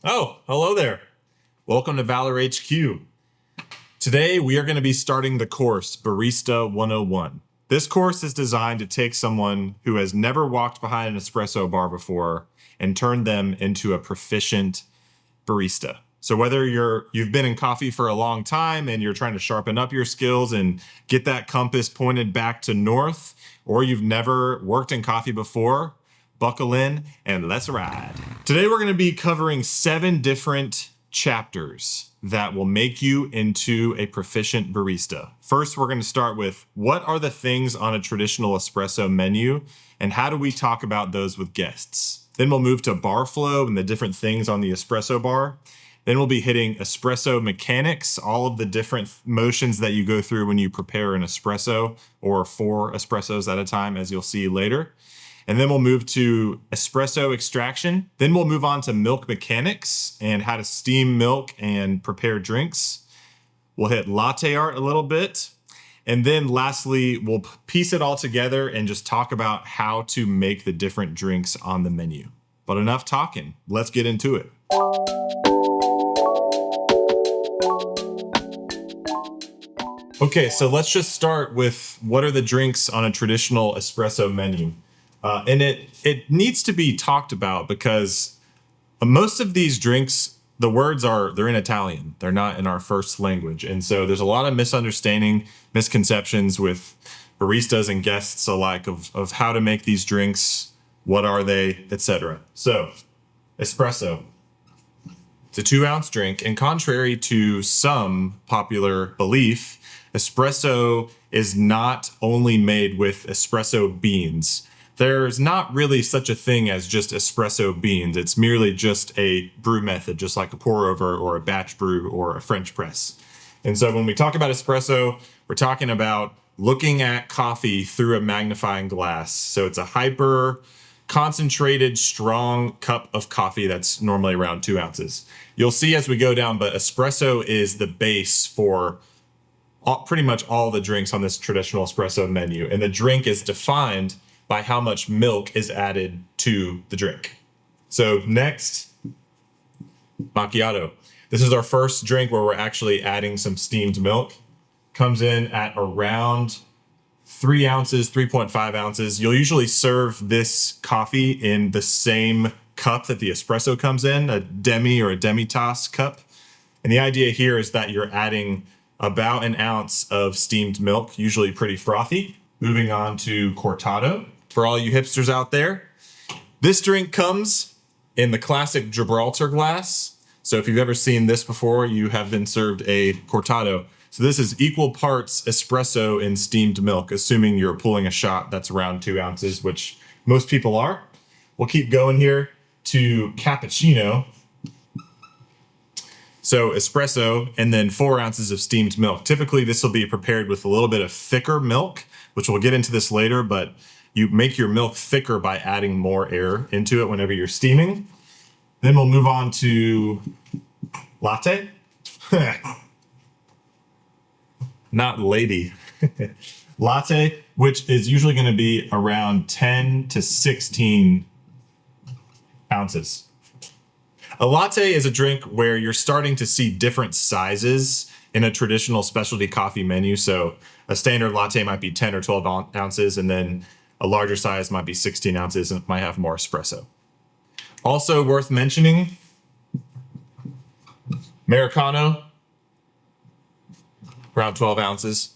Oh, hello there. Welcome to Valor HQ. Today we are going to be starting the course Barista 101. This course is designed to take someone who has never walked behind an espresso bar before and turn them into a proficient barista. So whether you've been in coffee for a long time and you're trying to sharpen up your skills and get that compass pointed back to north, or you've never worked in coffee before, buckle in and let's ride. Today we're going to be covering 7 different chapters that will make you into a proficient barista. First, we're going to start with what are the things on a traditional espresso menu and how do we talk about those with guests. Then we'll move to bar flow and the different things on the espresso bar. Then we'll be hitting espresso mechanics, all of the different motions that you go through when you prepare an espresso or 4 espressos at a time, as you'll see later. And then we'll move to espresso extraction. Then we'll move on to milk mechanics and how to steam milk and prepare drinks. We'll hit latte art a little bit. And then lastly, we'll piece it all together and just talk about how to make the different drinks on the menu. But enough talking, let's get into it. Okay, so let's just start with what are the drinks on a traditional espresso menu. And it needs to be talked about because most of these drinks, the words they're in Italian. They're not in our first language. And so there's a lot of misconceptions with baristas and guests alike of how to make these drinks, what are they, etc. So espresso. It's a 2-ounce drink. And contrary to some popular belief, espresso is not only made with espresso beans. There's not really such a thing as just espresso beans. It's merely just a brew method, just like a pour over or a batch brew or a French press. And so when we talk about espresso, we're talking about looking at coffee through a magnifying glass. So it's a hyper concentrated, strong cup of coffee that's normally around 2 ounces. You'll see as we go down, but espresso is the base for pretty much all the drinks on this traditional espresso menu. And the drink is defined by how much milk is added to the drink. So next, macchiato. This is our first drink where we're actually adding some steamed milk. Comes in at around 3 ounces, 3.5 ounces. You'll usually serve this coffee in the same cup that the espresso comes in, a demi or a demi-tasse cup. And the idea here is that you're adding about 1 ounce of steamed milk, usually pretty frothy. Moving on to cortado. For all you hipsters out there, this drink comes in the classic Gibraltar glass. So if you've ever seen this before, you have been served a cortado. So this is equal parts espresso and steamed milk, assuming you're pulling a shot that's around 2 ounces, which most people are. We'll keep going here to cappuccino. So espresso and then 4 ounces of steamed milk. Typically, this will be prepared with a little bit of thicker milk, which we'll get into this later, but you make your milk thicker by adding more air into it whenever you're steaming. Then we'll move on to latte. Not lady. Latte, which is usually going to be around 10 to 16 ounces. A latte is a drink where you're starting to see different sizes in a traditional specialty coffee menu. So a standard latte might be 10 or 12 ounces, and then a larger size might be 16 ounces and might have more espresso. Also worth mentioning, Americano, around 12 ounces.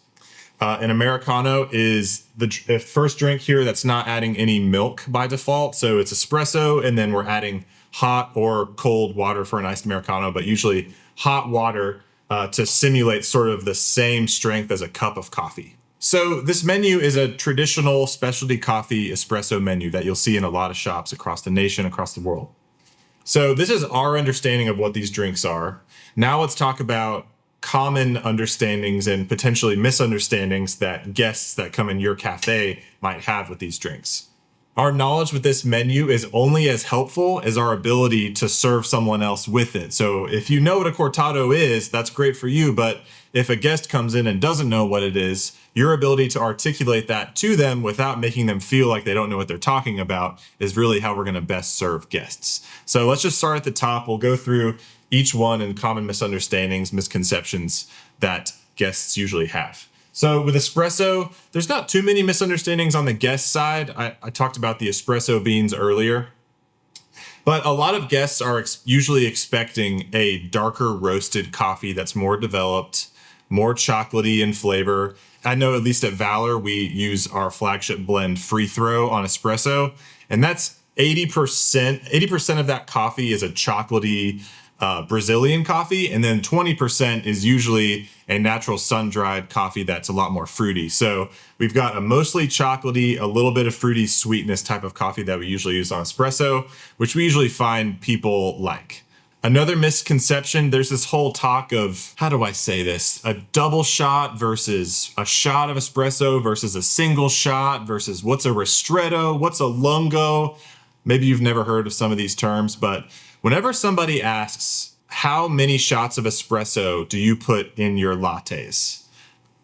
An Americano is the first drink here that's not adding any milk by default. So it's espresso, and then we're adding hot or cold water for an iced Americano, but usually hot water to simulate sort of the same strength as a cup of coffee. So this menu is a traditional specialty coffee espresso menu that you'll see in a lot of shops across the nation, across the world. So this is our understanding of what these drinks are. Now let's talk about common understandings and potentially misunderstandings that guests that come in your cafe might have with these drinks. Our knowledge with this menu is only as helpful as our ability to serve someone else with it. So if you know what a cortado is, that's great for you. But if a guest comes in and doesn't know what it is, your ability to articulate that to them without making them feel like they don't know what they're talking about is really how we're going to best serve guests. So let's just start at the top. We'll go through each one and common misunderstandings, misconceptions that guests usually have. So with espresso, there's not too many misunderstandings on the guest side. I talked about the espresso beans earlier, but a lot of guests are usually expecting a darker roasted coffee that's more developed, more chocolatey in flavor. I know at least at Valor, we use our flagship blend Free Throw on espresso, and that's 80%. 80% of that coffee is a chocolatey Brazilian coffee, and then 20% is usually a natural sun-dried coffee that's a lot more fruity. So we've got a mostly chocolatey, a little bit of fruity sweetness type of coffee that we usually use on espresso, which we usually find people like. Another misconception, there's this whole talk of, how do I say this? A double shot versus a shot of espresso versus a single shot versus what's a ristretto, what's a lungo. Maybe you've never heard of some of these terms, but whenever somebody asks, how many shots of espresso do you put in your lattes?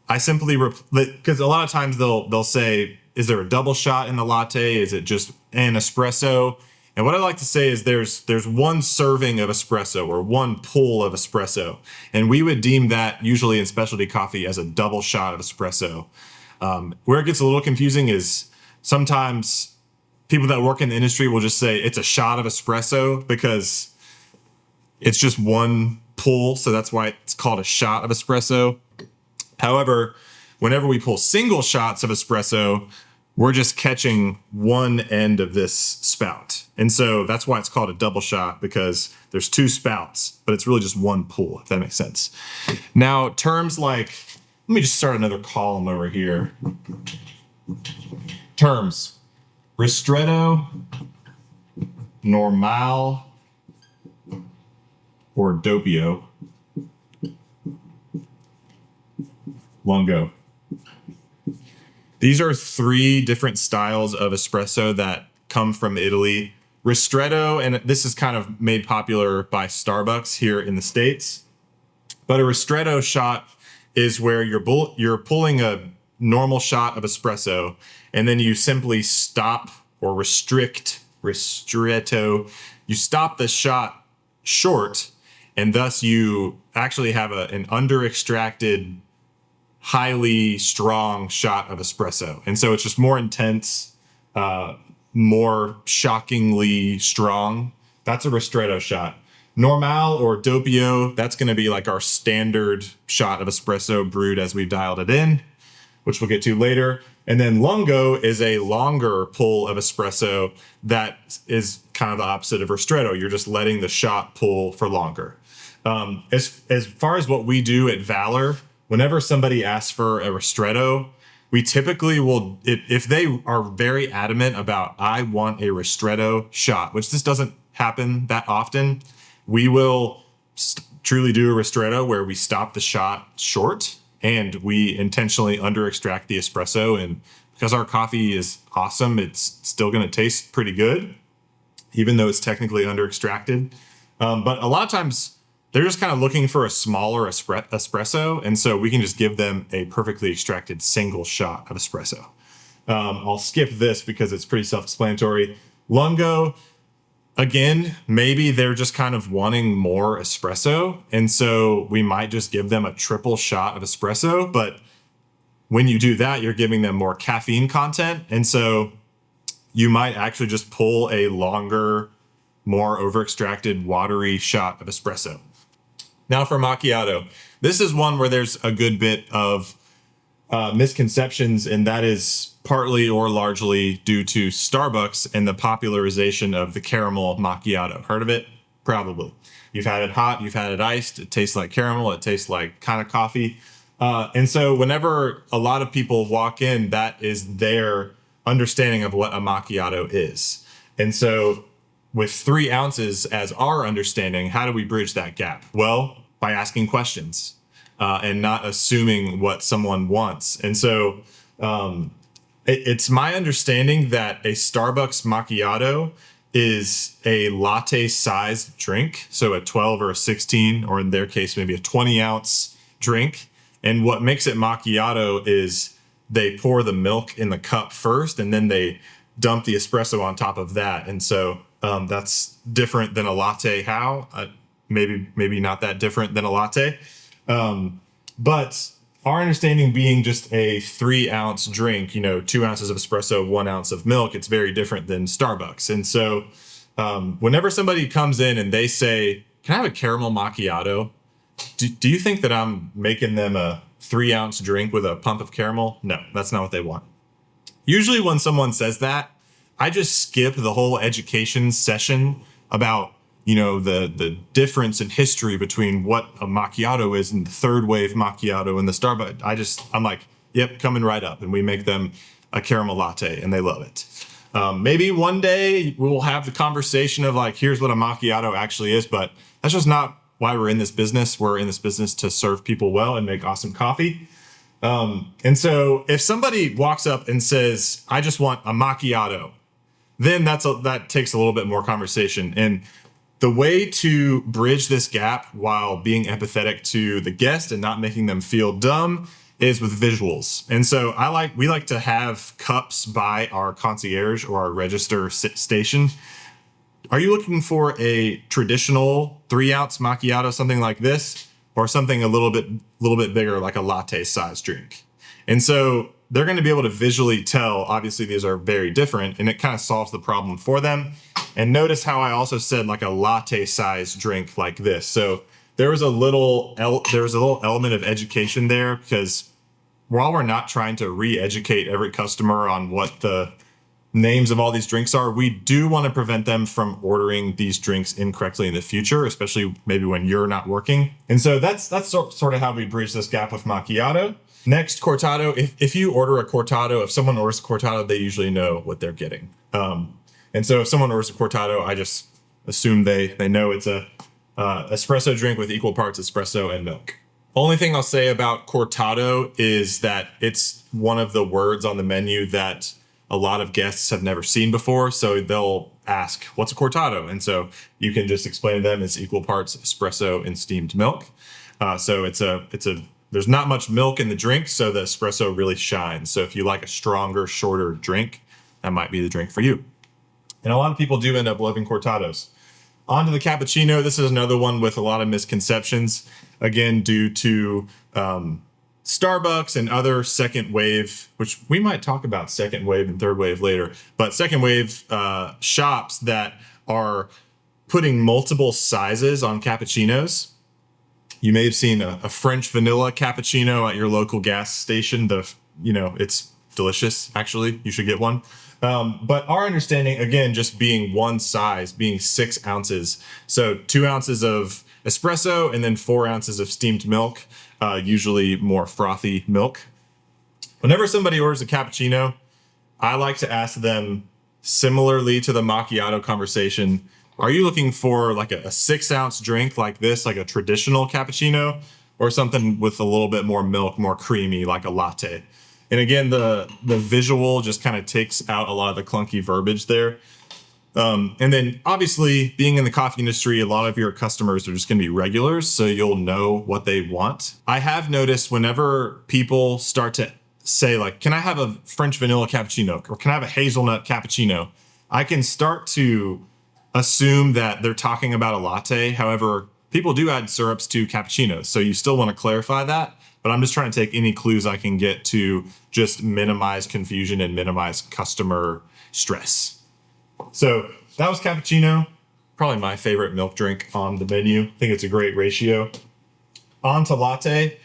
I simply, because a lot of times they'll say, is there a double shot in the latte? Is it just an espresso? And what I like to say is there's one serving of espresso or one pull of espresso. And we would deem that usually in specialty coffee as a double shot of espresso. Where it gets a little confusing is sometimes people that work in the industry will just say it's a shot of espresso because it's just one pull. So that's why it's called a shot of espresso. However, whenever we pull single shots of espresso, we're just catching one end of this spout. And so that's why it's called a double shot, because there's two spouts, but it's really just one pull, if that makes sense. Now, terms like, let me just start another column over here. Terms: ristretto, normal, or doppio, lungo. These are three different styles of espresso that come from Italy. Ristretto, and this is kind of made popular by Starbucks here in the States, but a ristretto shot is where you're pulling a normal shot of espresso, and then you simply stop or ristretto, you stop the shot short, and thus you actually have an under-extracted, highly strong shot of espresso. And so it's just more intense, more shockingly strong. That's a ristretto shot. Normal or doppio, that's going to be like our standard shot of espresso brewed as we've dialed it in, which we'll get to later. And then lungo is a longer pull of espresso that is kind of the opposite of ristretto. You're just letting the shot pull for longer. As far as what we do at Valor, whenever somebody asks for a ristretto, we typically will, if they are very adamant about, I want a ristretto shot, which this doesn't happen that often, we will truly do a ristretto where we stop the shot short and we intentionally under extract the espresso. And because our coffee is awesome, it's still going to taste pretty good, even though it's technically under extracted. But a lot of times, they're just kind of looking for a smaller espresso, and so we can just give them a perfectly extracted single shot of espresso. I'll skip this because it's pretty self-explanatory. Lungo, again, maybe they're just kind of wanting more espresso, and so we might just give them a triple shot of espresso, but when you do that, you're giving them more caffeine content, and so you might actually just pull a longer, more over-extracted, watery shot of espresso. Now for macchiato. This is one where there's a good bit of misconceptions, and that is partly or largely due to Starbucks and the popularization of the caramel macchiato. Heard of it? Probably. You've had it hot, you've had it iced, it tastes like caramel, it tastes like kind of coffee. And so whenever a lot of people walk in, that is their understanding of what a macchiato is. And so with 3 ounces as our understanding, how do we bridge that gap? Well, by asking questions and not assuming what someone wants. And so It's my understanding that a Starbucks macchiato is a latte sized drink. So a 12 or a 16, or in their case, maybe a 20-ounce drink. And what makes it macchiato is they pour the milk in the cup first, and then they dump the espresso on top of that. And so that's different than a latte. Maybe not that different than a latte. But our understanding being just a 3-ounce drink, 2 ounces of espresso, 1 ounce of milk, it's very different than Starbucks. And so whenever somebody comes in and they say, "Can I have a caramel macchiato?" Do you think that I'm making them a 3-ounce drink with a pump of caramel? No, that's not what they want. Usually when someone says that, I just skip the whole education session about the difference in history between what a macchiato is and the third wave macchiato and the Starbucks. I'm like, yep, coming right up. And we make them a caramel latte and they love it. Maybe one day we'll have the conversation of like, here's what a macchiato actually is, but that's just not why we're in this business. We're in this business to serve people well and make awesome coffee. And so if somebody walks up and says, "I just want a macchiato," then that takes a little bit more conversation. And the way to bridge this gap while being empathetic to the guest and not making them feel dumb is with visuals. And so we like to have cups by our concierge or our register station. Are you looking for a traditional 3-ounce macchiato, something like this, or something a little bit bigger, like a latte size drink? And so they're going to be able to visually tell. Obviously, these are very different, and it kind of solves the problem for them. And notice how I also said like a latte size drink like this. So there was a little element of education there, because while we're not trying to re-educate every customer on what the names of all these drinks are, we do want to prevent them from ordering these drinks incorrectly in the future, especially maybe when you're not working. And so that's sort of how we bridge this gap with macchiato. Next, cortado. If you order a cortado, if someone orders a cortado, they usually know what they're getting. And so if someone orders a cortado, I just assume they know it's a espresso drink with equal parts espresso and milk. Only thing I'll say about cortado is that it's one of the words on the menu that a lot of guests have never seen before. So they'll ask, "What's a cortado?" And so you can just explain to them it's equal parts espresso and steamed milk. So there's not much milk in the drink, so the espresso really shines. So if you like a stronger, shorter drink, that might be the drink for you. And a lot of people do end up loving cortados. On to the cappuccino. This is another one with a lot of misconceptions, again, due to Starbucks and other second wave, which we might talk about second wave and third wave later, but second wave shops that are putting multiple sizes on cappuccinos. You may have seen a French vanilla cappuccino at your local gas station. It's delicious, actually. You should get one. But our understanding, again, just being one size, being 6 ounces. So 2 ounces of espresso and then 4 ounces of steamed milk, usually more frothy milk. Whenever somebody orders a cappuccino, I like to ask them, similarly to the macchiato conversation, are you looking for like a 6-ounce drink like this, like a traditional cappuccino, or something with a little bit more milk, more creamy, like a latte? And again, the visual just kind of takes out a lot of the clunky verbiage there. And then obviously being in the coffee industry, a lot of your customers are just going to be regulars, so you'll know what they want. I have noticed whenever people start to say like, "Can I have a French vanilla cappuccino?" or "Can I have a hazelnut cappuccino?" I can start to assume that they're talking about a latte. However, people do add syrups to cappuccinos, so you still want to clarify that. But I'm just trying to take any clues I can get to just minimize confusion and minimize customer stress. So that was cappuccino, probably my favorite milk drink on the menu. I think it's a great ratio. On to latte.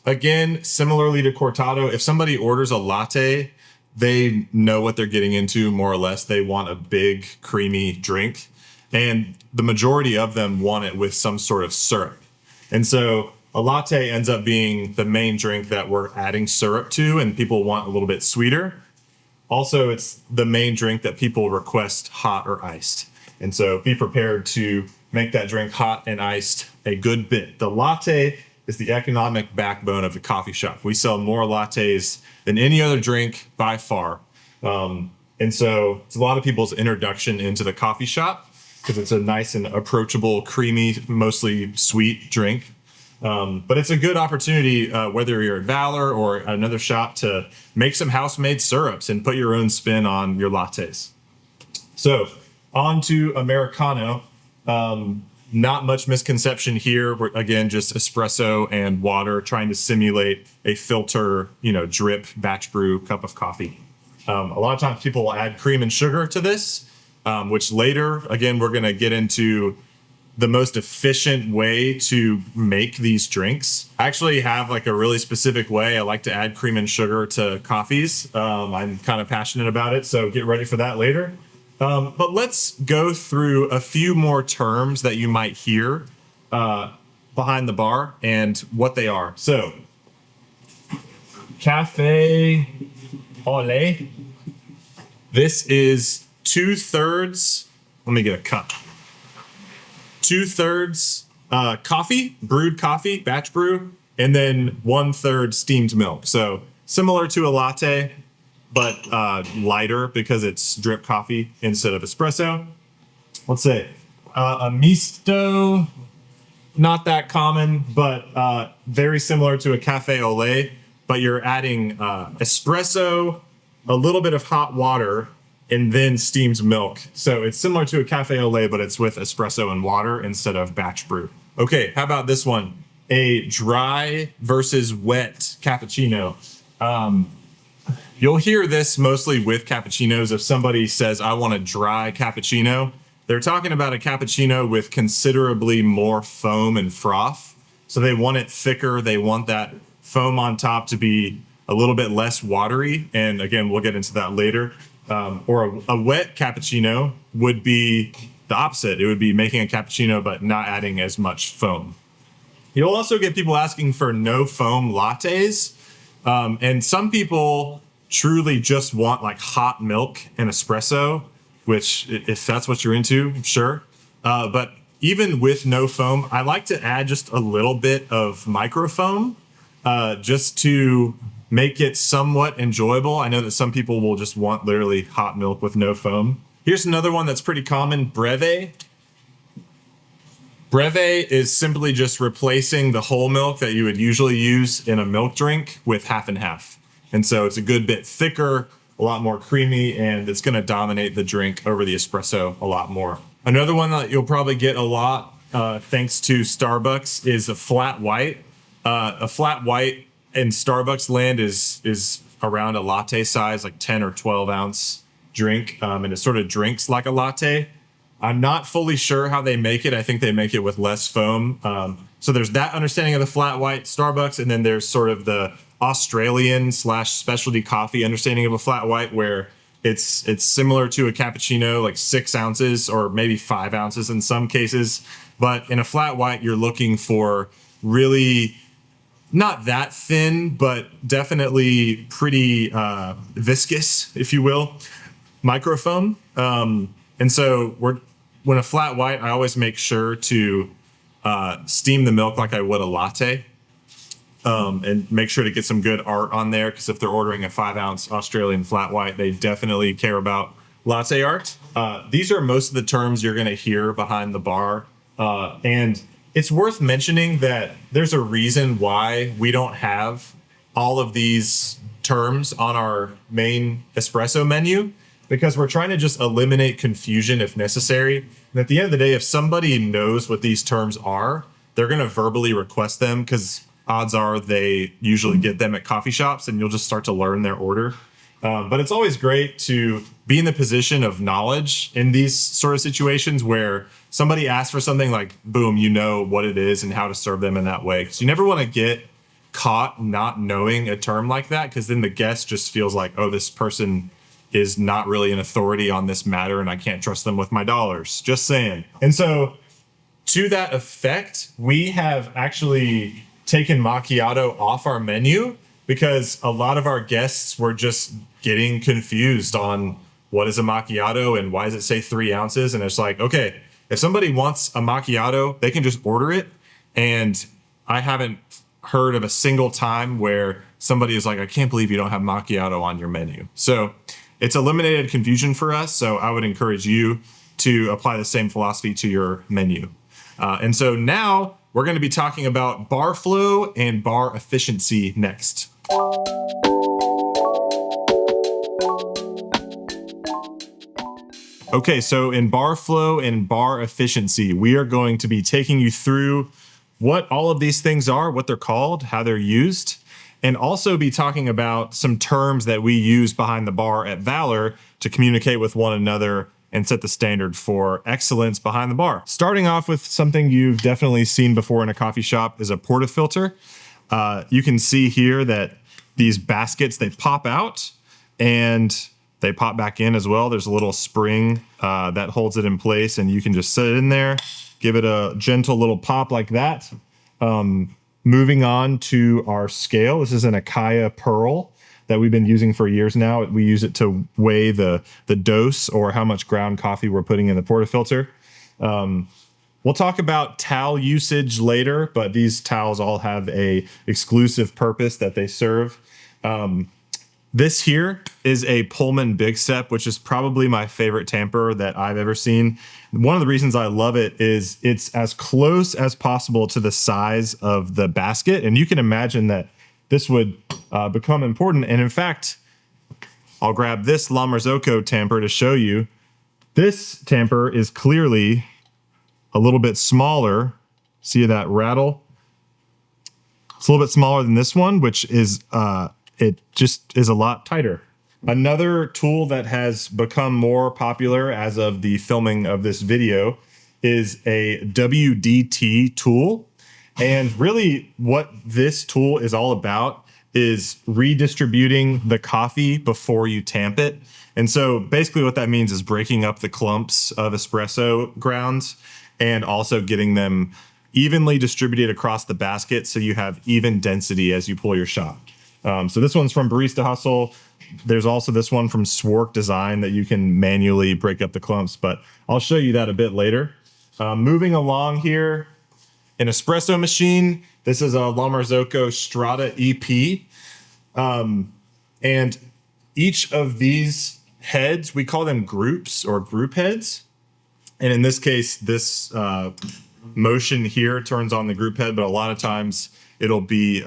Again, similarly to cortado, if somebody orders a latte, they know what they're getting into more or less. They want a big, creamy drink. And the majority of them want it with some sort of syrup. And so a latte ends up being the main drink that we're adding syrup to, and people want a little bit sweeter. Also, it's the main drink that people request hot or iced. And so be prepared to make that drink hot and iced a good bit. The latte is the economic backbone of the coffee shop. We sell more lattes than any other drink by far. And so it's a lot of people's introduction into the coffee shop because it's a nice and approachable, creamy, mostly sweet drink. But it's a good opportunity, whether you're at Valor or another shop, to make some house-made syrups and put your own spin on your lattes. So on to Americano. Not much misconception here. We're, again, just espresso and water, trying to simulate a filter, drip, batch brew cup of coffee. A lot of times people will add cream and sugar to this, which later, again, we're going to get into the most efficient way to make these drinks. I actually have like a really specific way I like to add cream and sugar to coffees. I'm kind of passionate about it, so get ready for that later. But let's go through a few more terms that you might hear behind the bar and what they are. So, cafe au lait. This is 2/3. Let me get a cup. 2/3 coffee, brewed coffee, batch brew, and then 1/3 steamed milk. So similar to a latte, but lighter because it's drip coffee instead of espresso. Let's say a misto, not that common, but very similar to a cafe au lait, but you're adding espresso, a little bit of hot water, and then steamed milk. So it's similar to a cafe au lait, but it's with espresso and water instead of batch brew. Okay, how about this one? A dry versus wet cappuccino. You'll hear this mostly with cappuccinos. If somebody says, I want a dry cappuccino, they're talking about a cappuccino with considerably more foam and froth. So they want it thicker. They want that foam on top to be a little bit less watery. And again, we'll get into that later. Or a wet cappuccino would be the opposite. It would be making a cappuccino, but not adding as much foam. You'll also get people asking for no foam lattes. And some people truly just want like hot milk and espresso, which if that's what you're into, sure. But even with no foam, I like to add just a little bit of microfoam just to make it somewhat enjoyable. I know that some people will just want literally hot milk with no foam. Here's another one that's pretty common, breve. Breve is simply just replacing the whole milk that you would usually use in a milk drink with half and half. And so it's a good bit thicker, a lot more creamy, and it's going to dominate the drink over the espresso a lot more. Another one that you'll probably get a lot thanks to Starbucks is a flat white. A flat white in Starbucks land is around a latte size, like 10 or 12 ounce drink. And it sort of drinks like a latte. I'm not fully sure how they make it. I think they make it with less foam. So there's that understanding of the flat white Starbucks. And then there's sort of the Australian / specialty coffee understanding of a flat white, where it's similar to a cappuccino, like 6 ounces or maybe 5 ounces in some cases. But in a flat white, you're looking for really not that thin, but definitely pretty viscous, if you will, microfoam. And so when a flat white, I always make sure to steam the milk like I would a latte, and make sure to get some good art on there, because if they're ordering a 5 ounce Australian flat white, they definitely care about latte art. These are most of the terms you're going to hear behind the bar. And it's worth mentioning that there's a reason why we don't have all of these terms on our main espresso menu, because we're trying to just eliminate confusion if necessary. And at the end of the day, if somebody knows what these terms are, they're going to verbally request them, because odds are they usually get them at coffee shops, and you'll just start to learn their order. But it's always great to be in the position of knowledge in these sort of situations where somebody asks for something, like, boom, you know what it is and how to serve them in that way. Because you never want to get caught not knowing a term like that, because then the guest just feels like, oh, this person is not really an authority on this matter and I can't trust them with my dollars. Just saying. And so to that effect, we have actually taken macchiato off our menu, because a lot of our guests were just getting confused on what is a macchiato and why does it say 3 ounces? And it's like, okay, if somebody wants a macchiato, they can just order it. And I haven't heard of a single time where somebody is like, I can't believe you don't have macchiato on your menu. So it's eliminated confusion for us. So I would encourage you to apply the same philosophy to your menu. And so now we're going to be talking about bar flow and bar efficiency next. Okay, so in bar flow and bar efficiency, we are going to be taking you through what all of these things are, what they're called, how they're used, and also be talking about some terms that we use behind the bar at Valor to communicate with one another and set the standard for excellence behind the bar. Starting off with something you've definitely seen before in a coffee shop is a portafilter. You can see here that these baskets, they pop out and they pop back in as well. There's a little spring that holds it in place, and you can just set it in there, give it a gentle little pop like that. Moving on to our scale. This is an Akaya Pearl that we've been using for years now. We use it to weigh the dose or how much ground coffee we're putting in the portafilter. We'll talk about towel usage later, but these towels all have a exclusive purpose that they serve. This here is a Pullman Big Step, which is probably my favorite tamper that I've ever seen. One of the reasons I love it is it's as close as possible to the size of the basket. And you can imagine that this would become important. And in fact, I'll grab this La Marzocco tamper to show you. This tamper is clearly a little bit smaller. See that rattle? It's a little bit smaller than this one, which is it just is a lot tighter. Another tool that has become more popular as of the filming of this video is a WDT tool. And really what this tool is all about is redistributing the coffee before you tamp it. And so basically what that means is breaking up the clumps of espresso grounds and also getting them evenly distributed across the basket so you have even density as you pull your shot. So this one's from Barista Hustle. There's also this one from Swark Design that you can manually break up the clumps, but I'll show you that a bit later. Moving along here, an espresso machine. This is a La Marzocco Strata EP. And each of these heads, we call them groups or group heads. And in this case, this motion here turns on the group head, but a lot of times it'll be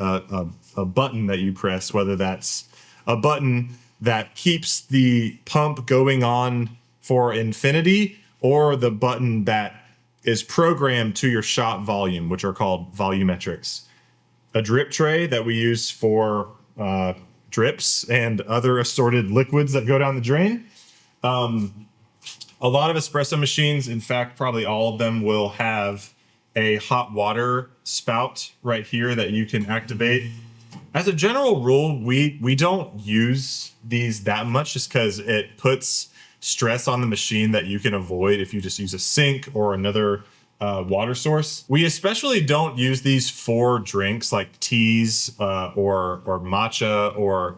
a button that you press, whether that's a button that keeps the pump going on for infinity or the button that is programmed to your shot volume, which are called volumetrics. A drip tray that we use for drips and other assorted liquids that go down the drain. A lot of espresso machines, in fact, probably all of them will have a hot water spout right here that you can activate. As a general rule, we don't use these that much just because it puts stress on the machine that you can avoid if you just use a sink or another water source. We especially don't use these for drinks like teas or matcha or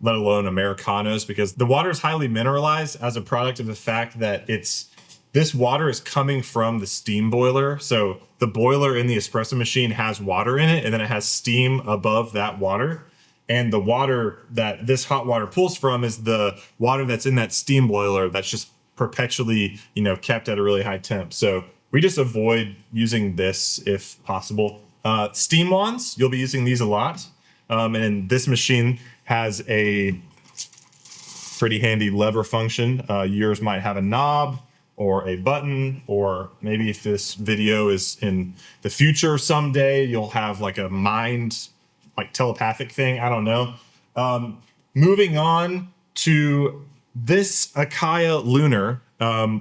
let alone Americanos, because the water is highly mineralized as a product of the fact that this water is coming from the steam boiler. So the boiler in the espresso machine has water in it, and then it has steam above that water. And the water that this hot water pulls from is the water that's in that steam boiler that's just perpetually, kept at a really high temp. So we just avoid using this if possible. Steam wands, you'll be using these a lot. And this machine has a pretty handy lever function. Yours might have a knob or a button, or maybe if this video is in the future someday, you'll have like a mind, like telepathic thing. I don't know. Moving on to this Akaya Lunar,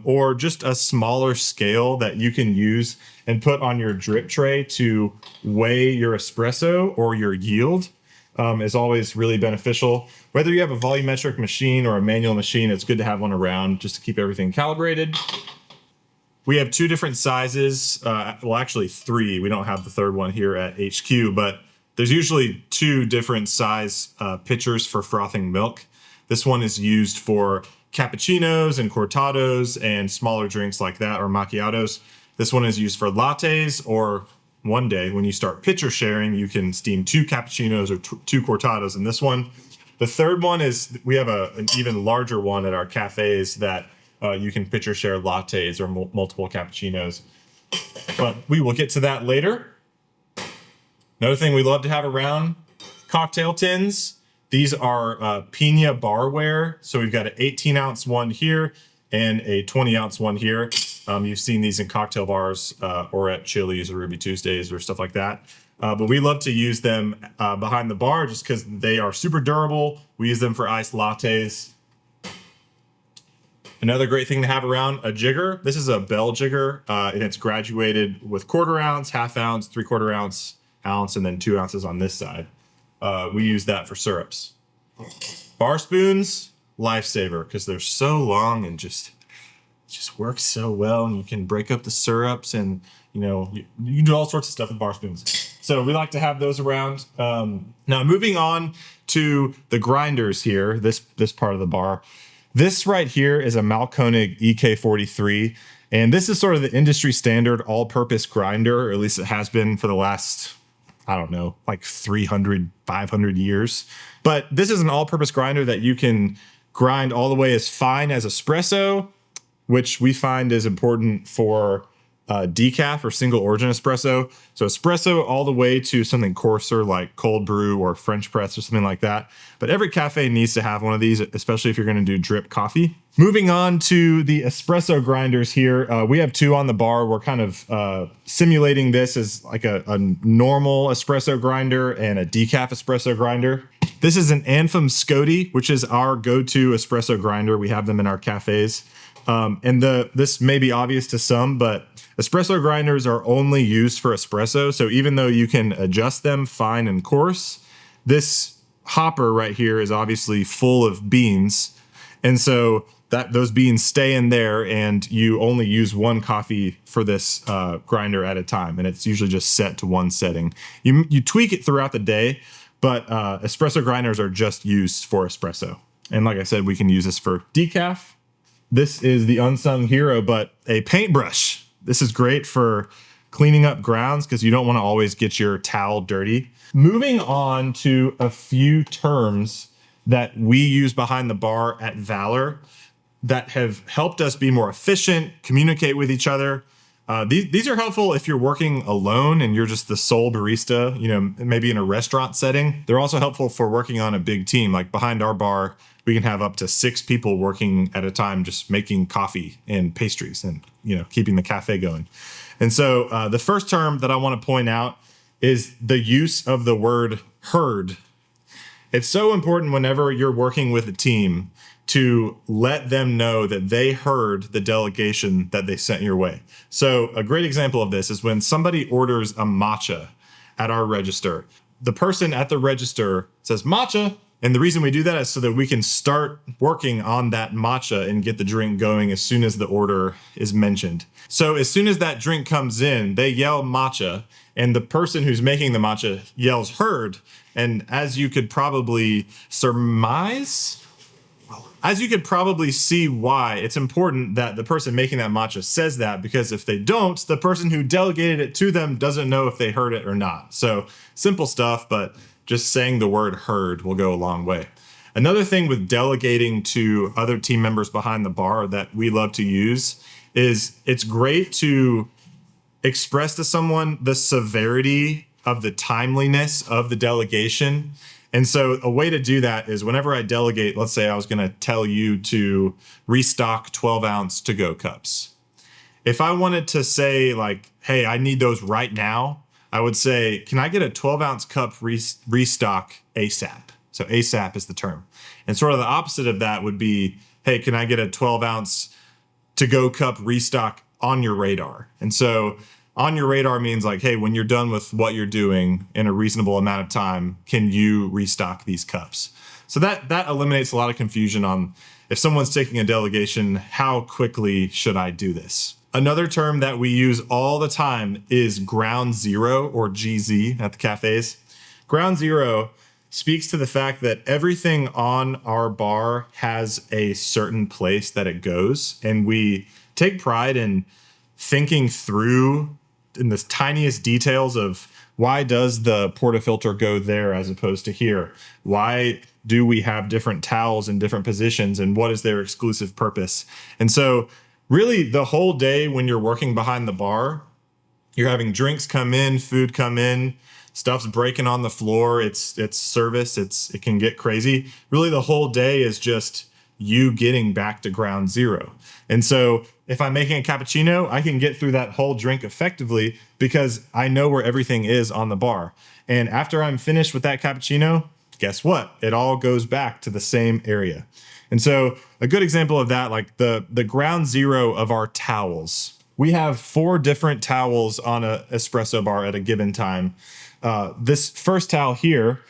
or just a smaller scale that you can use and put on your drip tray to weigh your espresso or your yield. Is always really beneficial. Whether you have a volumetric machine or a manual machine, it's good to have one around just to keep everything calibrated. We have two different sizes, well actually three. We don't have the third one here at HQ, but there's usually two different size pitchers for frothing milk. This one is used for cappuccinos and cortados and smaller drinks like that, or macchiatos. This one is used for lattes or one day, when you start pitcher sharing, you can steam 2 cappuccinos or 2 cortados in this one. The third one is we have an even larger one at our cafes that you can pitcher share lattes or multiple cappuccinos. But we will get to that later. Another thing we love to have around, cocktail tins. These are Pina barware. So we've got an 18-ounce one here and a 20-ounce one here. You've seen these in cocktail bars or at Chili's or Ruby Tuesdays or stuff like that. But we love to use them behind the bar just because they are super durable. We use them for iced lattes. Another great thing to have around, a jigger. This is a bell jigger, and it's graduated with 1/4 ounce, 1/2 ounce, 3/4 ounce, and then 2 ounces on this side. We use that for syrups. Bar spoons, lifesaver, because they're so long and just works so well, and you can break up the syrups, and you can do all sorts of stuff with bar spoons. So we like to have those around. Now moving on to the grinders here, this part of the bar. This right here is a Mahlkönig EK43, and this is sort of the industry standard all-purpose grinder, or at least it has been for the last, I don't know, like 300, 500 years. But this is an all-purpose grinder that you can grind all the way as fine as espresso, which we find is important for decaf or single origin espresso. So espresso all the way to something coarser like cold brew or French press or something like that. But every cafe needs to have one of these, especially if you're going to do drip coffee. Moving on to the espresso grinders here. We have 2 on the bar. We're kind of simulating this as like a normal espresso grinder and a decaf espresso grinder. This is an Anthem Scody, which is our go-to espresso grinder. We have them in our cafes. And this may be obvious to some, but espresso grinders are only used for espresso. So even though you can adjust them fine and coarse, this hopper right here is obviously full of beans. And so those beans stay in there, and you only use one coffee for this grinder at a time. And it's usually just set to one setting. You tweak it throughout the day, but espresso grinders are just used for espresso. And like I said, we can use this for decaf. This is the unsung hero, but a paintbrush. This is great for cleaning up grounds because you don't want to always get your towel dirty. Moving on to a few terms that we use behind the bar at Valor that have helped us be more efficient, communicate with each other. These are helpful if you're working alone and you're just the sole barista, maybe in a restaurant setting. They're also helpful for working on a big team. Like behind our bar, we can have up to 6 people working at a time, just making coffee and pastries and, keeping the cafe going. And so the first term that I want to point out is the use of the word heard. It's so important whenever you're working with a team to let them know that they heard the delegation that they sent your way. So a great example of this is when somebody orders a matcha at our register. The person at the register says matcha, and the reason we do that is so that we can start working on that matcha and get the drink going as soon as the order is mentioned. So as soon as that drink comes in, they yell matcha, and the person who's making the matcha yells heard. And as you could probably surmise, as you could probably see why, it's important that the person making that matcha says that, because if they don't, the person who delegated it to them doesn't know if they heard it or not. So simple stuff, but just saying the word heard will go a long way. Another thing with delegating to other team members behind the bar that we love to use is it's great to express to someone the severity of the timeliness of the delegation. And so a way to do that is whenever I delegate, let's say I was going to tell you to restock 12-ounce to-go cups. If I wanted to say like, hey, I need those right now, I would say, can I get a 12-ounce cup restock ASAP? So ASAP is the term. And sort of the opposite of that would be, hey, can I get a 12-ounce to-go cup restock on your radar? And so on your radar means like, hey, when you're done with what you're doing in a reasonable amount of time, can you restock these cups? So that eliminates a lot of confusion on if someone's taking a delegation, how quickly should I do this? Another term that we use all the time is ground zero, or GZ at the cafes. Ground zero speaks to the fact that everything on our bar has a certain place that it goes. And we take pride in thinking through in the tiniest details of why does the portafilter go there as opposed to here? Why do we have different towels in different positions, and what is their exclusive purpose? And so really the whole day when you're working behind the bar, you're having drinks come in, food come in, stuff's breaking on the floor. It's service. It can get crazy. Really the whole day is just you getting back to ground zero. And so if I'm making a cappuccino, I can get through that whole drink effectively because I know where everything is on the bar. And after I'm finished with that cappuccino, guess what? It all goes back to the same area. And so a good example of that, like the ground zero of our towels. We have 4 different towels on an espresso bar at a given time. This first towel here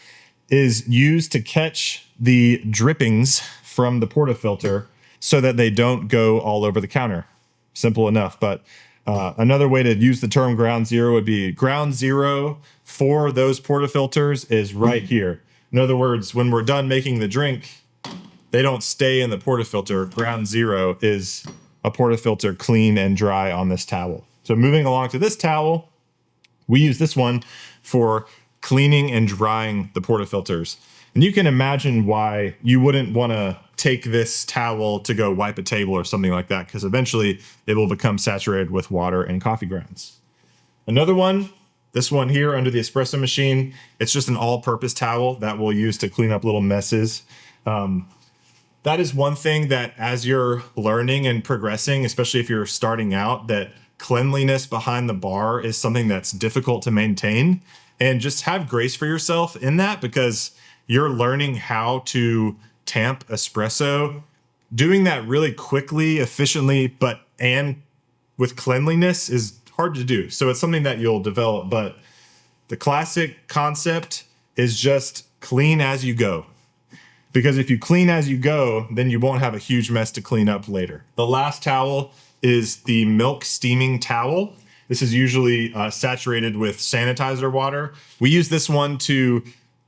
is used to catch the drippings from the portafilter so that they don't go all over the counter. Simple enough. But another way to use the term ground zero would be ground zero for those portafilters is right here. In other words, when we're done making the drink, they don't stay in the portafilter. Ground zero is a portafilter clean and dry on this towel. So moving along to this towel, we use this one for cleaning and drying the portafilters. And you can imagine why you wouldn't want to take this towel to go wipe a table or something like that, because eventually it will become saturated with water and coffee grounds. Another one, this one here under the espresso machine, it's just an all-purpose towel that we'll use to clean up little messes. That is one thing that as you're learning and progressing, especially if you're starting out, that cleanliness behind the bar is something that's difficult to maintain. And just have grace for yourself in that, because you're learning how to tamp espresso. Doing that really quickly, efficiently, and with cleanliness is hard to do. So it's something that you'll develop. But the classic concept is just clean as you go. Because if you clean as you go, then you won't have a huge mess to clean up later. The last towel is the milk steaming towel. This is usually saturated with sanitizer water. We use this one to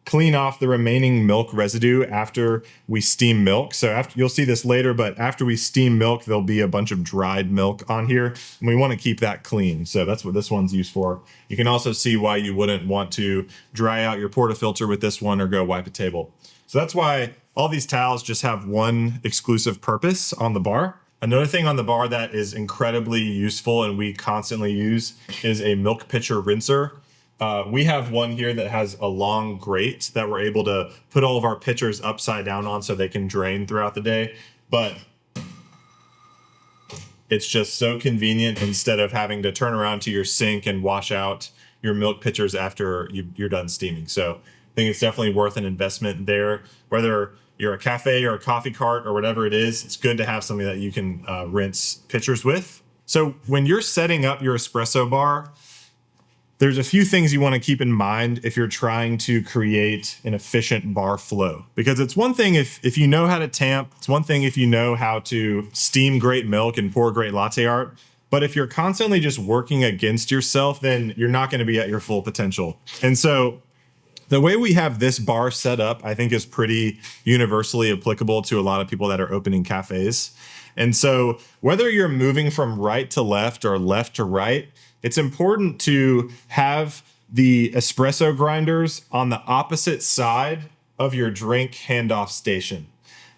clean off the remaining milk residue after we steam milk. So you'll see this later, but after we steam milk, there'll be a bunch of dried milk on here, and we want to keep that clean. So that's what this one's used for. You can also see why you wouldn't want to dry out your portafilter with this one or go wipe a table. So that's why all these towels just have one exclusive purpose on the bar. Another thing on the bar that is incredibly useful and we constantly use is a milk pitcher rinser. We have one here that has a long grate that we're able to put all of our pitchers upside down on so they can drain throughout the day. But it's just so convenient instead of having to turn around to your sink and wash out your milk pitchers after you're done steaming. So I think it's definitely worth an investment there. Whether you're a cafe or a coffee cart or whatever it is, it's good to have something that you can rinse pitchers with. So when you're setting up your espresso bar, there's a few things you want to keep in mind if you're trying to create an efficient bar flow. Because it's one thing if you know how to tamp, it's one thing if you know how to steam great milk and pour great latte art. But if you're constantly just working against yourself, then you're not going to be at your full potential. And so the way we have this bar set up, I think, is pretty universally applicable to a lot of people that are opening cafes. And so whether you're moving from right to left or left to right, it's important to have the espresso grinders on the opposite side of your drink handoff station.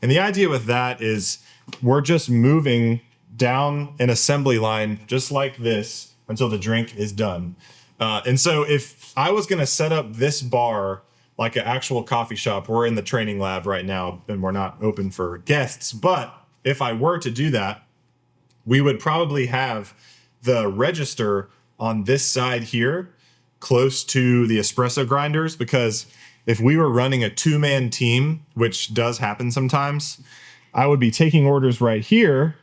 And the idea with that is we're just moving down an assembly line just like this until the drink is done. And so if I was going to set up this bar like an actual coffee shop, we're in the training lab right now and we're not open for guests. But if I were to do that, we would probably have the register on this side here close to the espresso grinders, because if we were running a 2-man team, which does happen sometimes, I would be taking orders right here.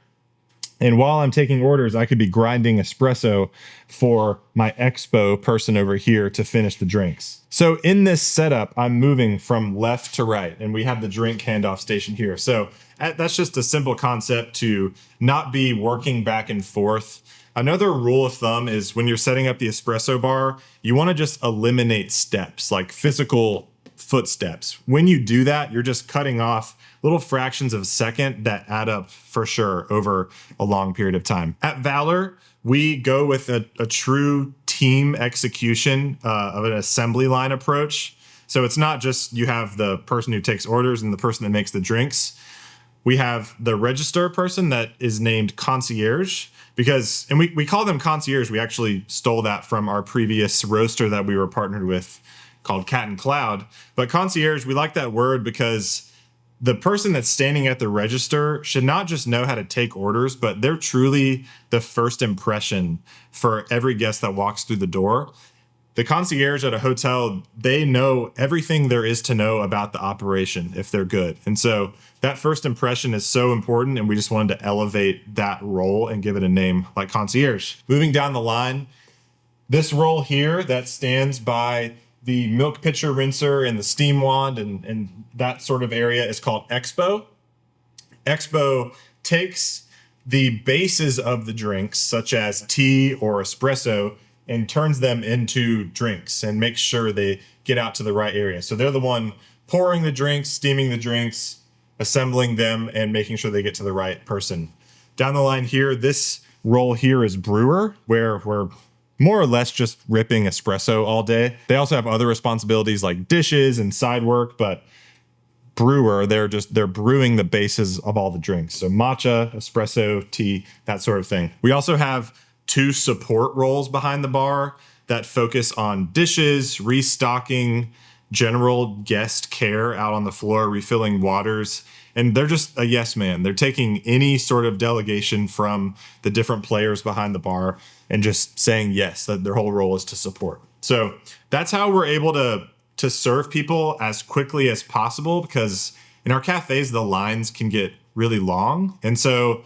And while I'm taking orders, I could be grinding espresso for my expo person over here to finish the drinks. So in this setup, I'm moving from left to right, and we have the drink handoff station here. So that's just a simple concept to not be working back and forth. Another rule of thumb is when you're setting up the espresso bar, you want to just eliminate steps, like physical footsteps. When you do that, you're just cutting off little fractions of a second that add up for sure over a long period of time. At Valor, we go with a true team execution of an assembly line approach. So it's not just you have the person who takes orders and the person that makes the drinks. We have the register person that is named concierge because, and we call them concierge. We actually stole that from our previous roaster that we were partnered with called Cat and Cloud. But concierge, we like that word because the person that's standing at the register should not just know how to take orders, but they're truly the first impression for every guest that walks through the door. The concierge at a hotel, they know everything there is to know about the operation if they're good. And so that first impression is so important, and we just wanted to elevate that role and give it a name like concierge. Moving down the line, this role here that stands by the milk pitcher rinser and the steam wand and that sort of area is called expo. Expo takes the bases of the drinks, such as tea or espresso, and turns them into drinks and makes sure they get out to the right area. So they're the one pouring the drinks, steaming the drinks, assembling them, and making sure they get to the right person. Down the line here, this role here is brewer, where we're more or less just ripping espresso all day. They also have other responsibilities like dishes and side work, but brewer, they're brewing the bases of all the drinks. So matcha, espresso, tea, that sort of thing. We also have 2 support roles behind the bar that focus on dishes, restocking, general guest care out on the floor, refilling waters. And they're just a yes man. They're taking any sort of delegation from the different players behind the bar and just saying yes, that their whole role is to support. So that's how we're able to serve people as quickly as possible, because in our cafes, the lines can get really long. And so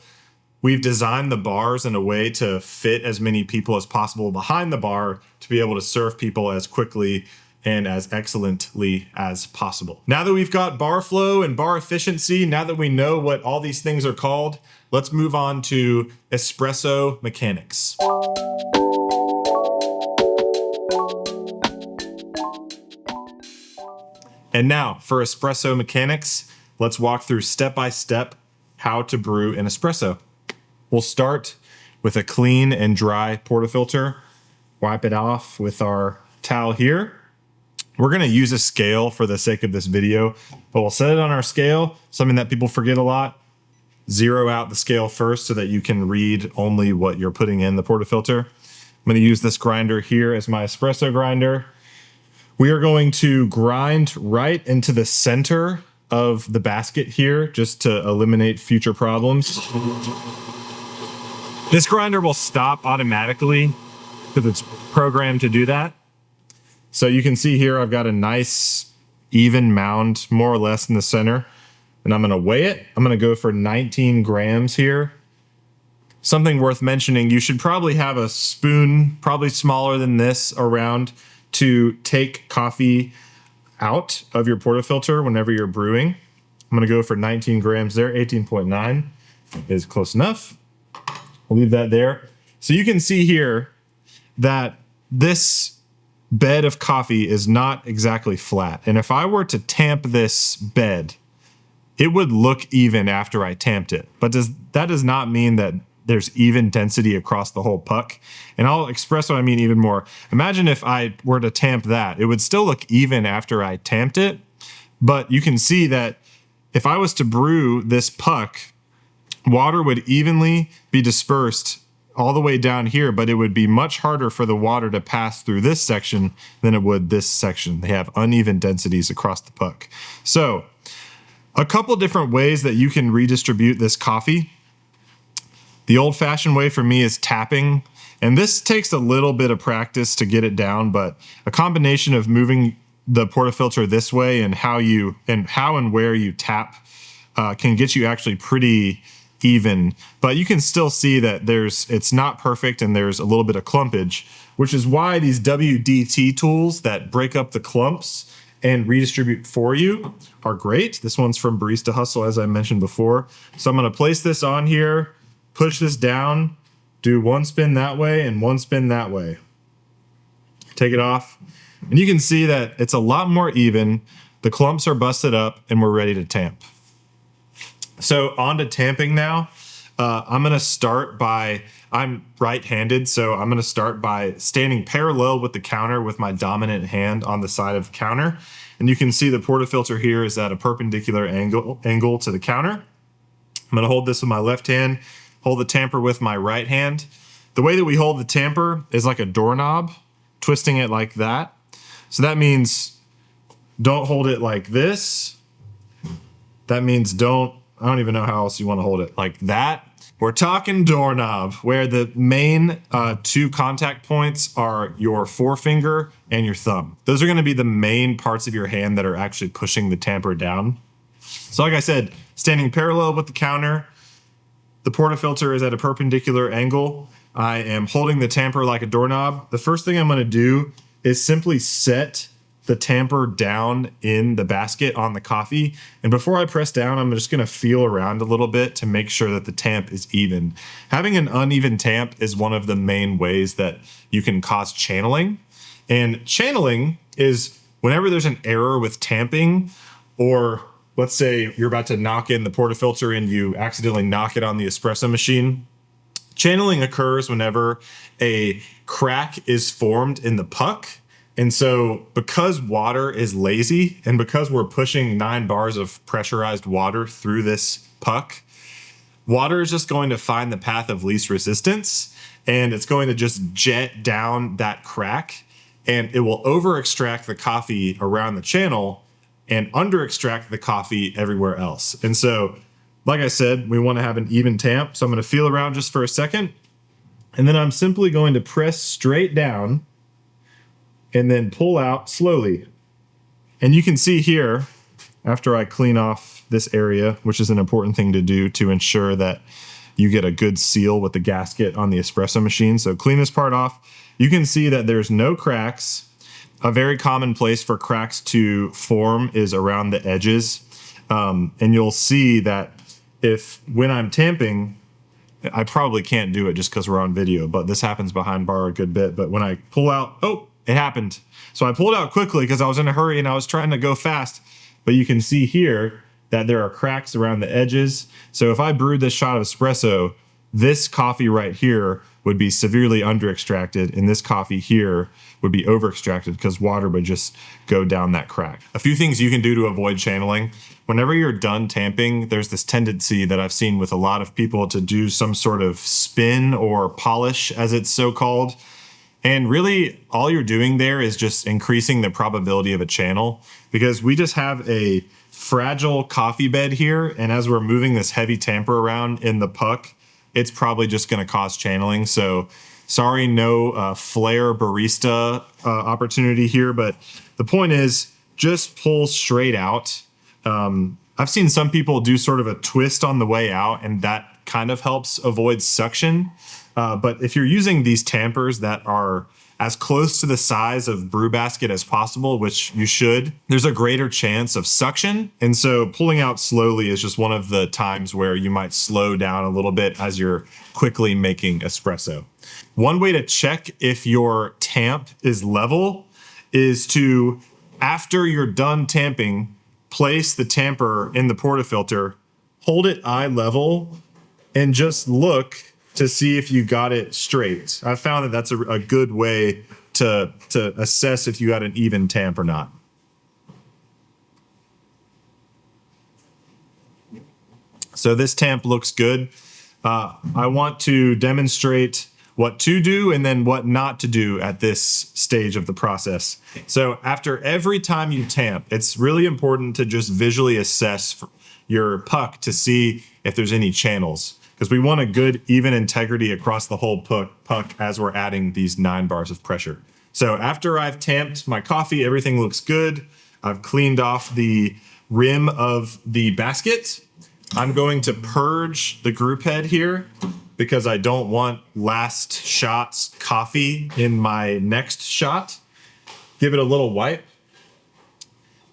we've designed the bars in a way to fit as many people as possible behind the bar to be able to serve people as quickly and as excellently as possible. Now that we've got bar flow and bar efficiency, now that we know what all these things are called, let's move on to espresso mechanics. And now for espresso mechanics, let's walk through step by step how to brew an espresso. We'll start with a clean and dry portafilter. Wipe it off with our towel here. We're going to use a scale for the sake of this video, but we'll set it on our scale, something that people forget a lot. Zero out the scale first so that you can read only what you're putting in the portafilter. I'm going to use this grinder here as my espresso grinder. We are going to grind right into the center of the basket here just to eliminate future problems. This grinder will stop automatically because it's programmed to do that. So you can see here I've got a nice even mound more or less in the center, and I'm going to weigh it. I'm going to go for 19 grams here. Something worth mentioning, you should probably have a spoon, probably smaller than this, around to take coffee out of your portafilter whenever you're brewing. I'm going to go for 19 grams there. 18.9 is close enough. I'll leave that there. So you can see here that this bed of coffee is not exactly flat. And if I were to tamp this bed, it would look even after I tamped it. But that does not mean that there's even density across the whole puck. And I'll express what I mean even more. Imagine if I were to tamp that, it would still look even after I tamped it. But you can see that if I was to brew this puck, water would evenly be dispersed all the way down here, but it would be much harder for the water to pass through this section than it would this section. They have uneven densities across the puck. So a couple different ways that you can redistribute this coffee. The old-fashioned way for me is tapping, and this takes a little bit of practice to get it down, but a combination of moving the portafilter this way and how and where you tap can get you actually pretty even, but you can still see that it's not perfect and there's a little bit of clumpage, which is why these WDT tools that break up the clumps and redistribute for you are great. This one's from Barista Hustle, as I mentioned before. So I'm going to place this on here, push this down, do one spin that way and one spin that way. Take it off, and you can see that it's a lot more even. The clumps are busted up and we're ready to tamp. So on to tamping now. I'm going to start by, I'm right-handed, so I'm going to start by standing parallel with the counter with my dominant hand on the side of the counter. And you can see the portafilter here is at a perpendicular angle to the counter. I'm going to hold this with my left hand, hold the tamper with my right hand. The way that we hold the tamper is like a doorknob, twisting it like that. So that means don't hold it like this. That means I don't even know how else you want to hold it, like that. We're talking doorknob, where the main two contact points are your forefinger and your thumb. Those are going to be the main parts of your hand that are actually pushing the tamper down. So like I said, standing parallel with the counter, the portafilter is at a perpendicular angle. I am holding the tamper like a doorknob. The first thing I'm going to do is simply set the tamper down in the basket on the coffee. And before I press down, I'm just going to feel around a little bit to make sure that the tamp is even. Having an uneven tamp is one of the main ways that you can cause channeling. And channeling is whenever there's an error with tamping, or let's say you're about to knock in the portafilter and you accidentally knock it on the espresso machine. Channeling occurs whenever a crack is formed in the puck. And so because water is lazy and because we're pushing 9 bars of pressurized water through this puck, water is just going to find the path of least resistance, and it's going to just jet down that crack, and it will over extract the coffee around the channel and under extract the coffee everywhere else. And so, like I said, we want to have an even tamp. So I'm going to feel around just for a second, and then I'm simply going to press straight down and then pull out slowly. And you can see here, after I clean off this area, which is an important thing to do to ensure that you get a good seal with the gasket on the espresso machine. So clean this part off. You can see that there's no cracks. A very common place for cracks to form is around the edges. And you'll see that when I'm tamping, I probably can't do it just because we're on video, but this happens behind bar a good bit. But when I pull out, it happened. So I pulled out quickly because I was in a hurry and I was trying to go fast. But you can see here that there are cracks around the edges. So if I brewed this shot of espresso, this coffee right here would be severely under extracted, and this coffee here would be over extracted because water would just go down that crack. A few things you can do to avoid channeling. Whenever you're done tamping, there's this tendency that I've seen with a lot of people to do some sort of spin or polish, as it's so called. And really, all you're doing there is just increasing the probability of a channel, because we just have a fragile coffee bed here. And as we're moving this heavy tamper around in the puck, it's probably just going to cause channeling. So sorry, no flare barista opportunity here. But the point is, just pull straight out. I've seen some people do sort of a twist on the way out, and that kind of helps avoid suction. But if you're using these tampers that are as close to the size of brew basket as possible, which you should, there's a greater chance of suction. And so pulling out slowly is just one of the times where you might slow down a little bit as you're quickly making espresso. One way to check if your tamp is level is to, after you're done tamping, place the tamper in the portafilter, hold it eye level, and just look to see if you got it straight. I found that that's a good way to assess if you got an even tamp or not. So this tamp looks good. I want to demonstrate what to do and then what not to do at this stage of the process. So after every time you tamp, it's really important to just visually assess your puck to see if there's any channels, because we want a good even integrity across the whole puck as we're adding these 9 bars of pressure. So after I've tamped my coffee, everything looks good. I've cleaned off the rim of the basket. I'm going to purge the group head here because I don't want last shot's coffee in my next shot. Give it a little wipe.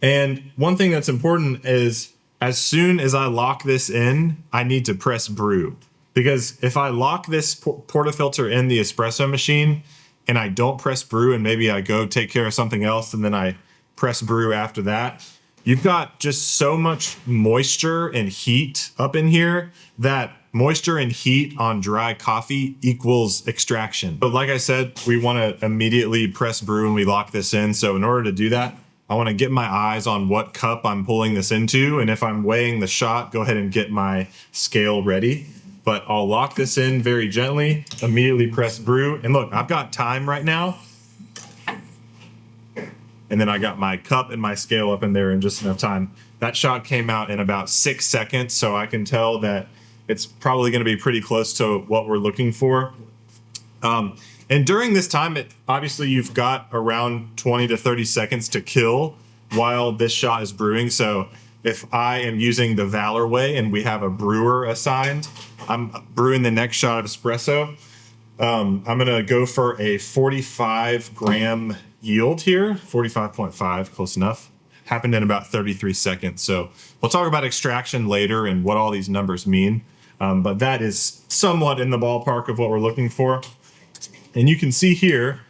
And one thing that's important is, as soon as I lock this in, I need to press brew. Because if I lock this portafilter in the espresso machine and I don't press brew, and maybe I go take care of something else and then I press brew after that, you've got just so much moisture and heat up in here that moisture and heat on dry coffee equals extraction. But like I said, we want to immediately press brew when we lock this in. So in order to do that, I want to get my eyes on what cup I'm pulling this into. And if I'm weighing the shot, go ahead and get my scale ready. But I'll lock this in very gently, immediately press brew. And look, I've got time right now. And then I got my cup and my scale up in there in just enough time. That shot came out in about 6 seconds, so I can tell that it's probably going to be pretty close to what we're looking for. And during this time, obviously you've got around 20 to 30 seconds to kill while this shot is brewing. So if I am using the Valor way and we have a brewer assigned, I'm brewing the next shot of espresso. I'm going to go for a 45 gram yield here, 45.5, close enough. Happened in about 33 seconds. So we'll talk about extraction later and what all these numbers mean. But that is somewhat in the ballpark of what we're looking for. And you can see here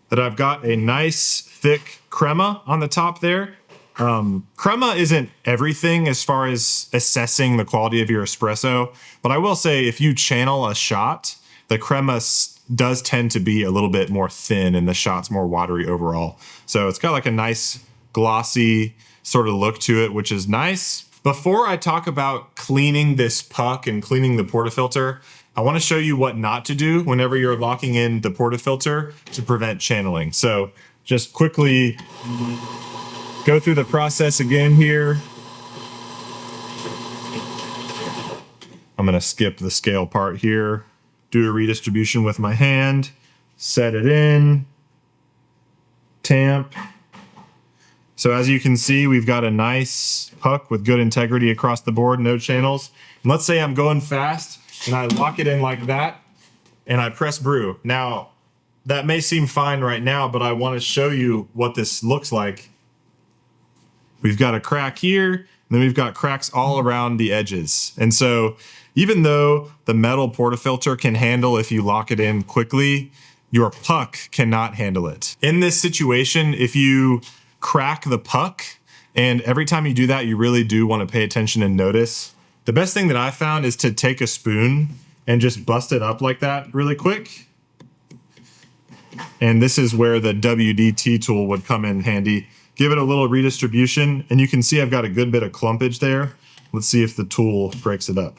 that I've got a nice thick crema on the top there. Crema isn't everything as far as assessing the quality of your espresso, but I will say if you channel a shot, the crema does tend to be a little bit more thin and the shot's more watery overall. So it's got like a nice glossy sort of look to it, which is nice. Before I talk about cleaning this puck and cleaning the portafilter, I want to show you what not to do whenever you're locking in the portafilter to prevent channeling. So just quickly go through the process again here. I'm going to skip the scale part here, do a redistribution with my hand, set it in, tamp. So as you can see, we've got a nice puck with good integrity across the board, no channels. And let's say I'm going fast and I lock it in like that and I press brew. Now, that may seem fine right now, but I want to show you what this looks like. We've got a crack here, and then we've got cracks all around the edges. And so even though the metal portafilter can handle if you lock it in quickly, your puck cannot handle it. In this situation, if you crack the puck, and every time you do that, you really do want to pay attention and notice. The best thing that I found is to take a spoon and just bust it up like that really quick. And this is where the WD-T tool would come in handy. Give it a little redistribution, and you can see I've got a good bit of clumpage there. Let's see if the tool breaks it up.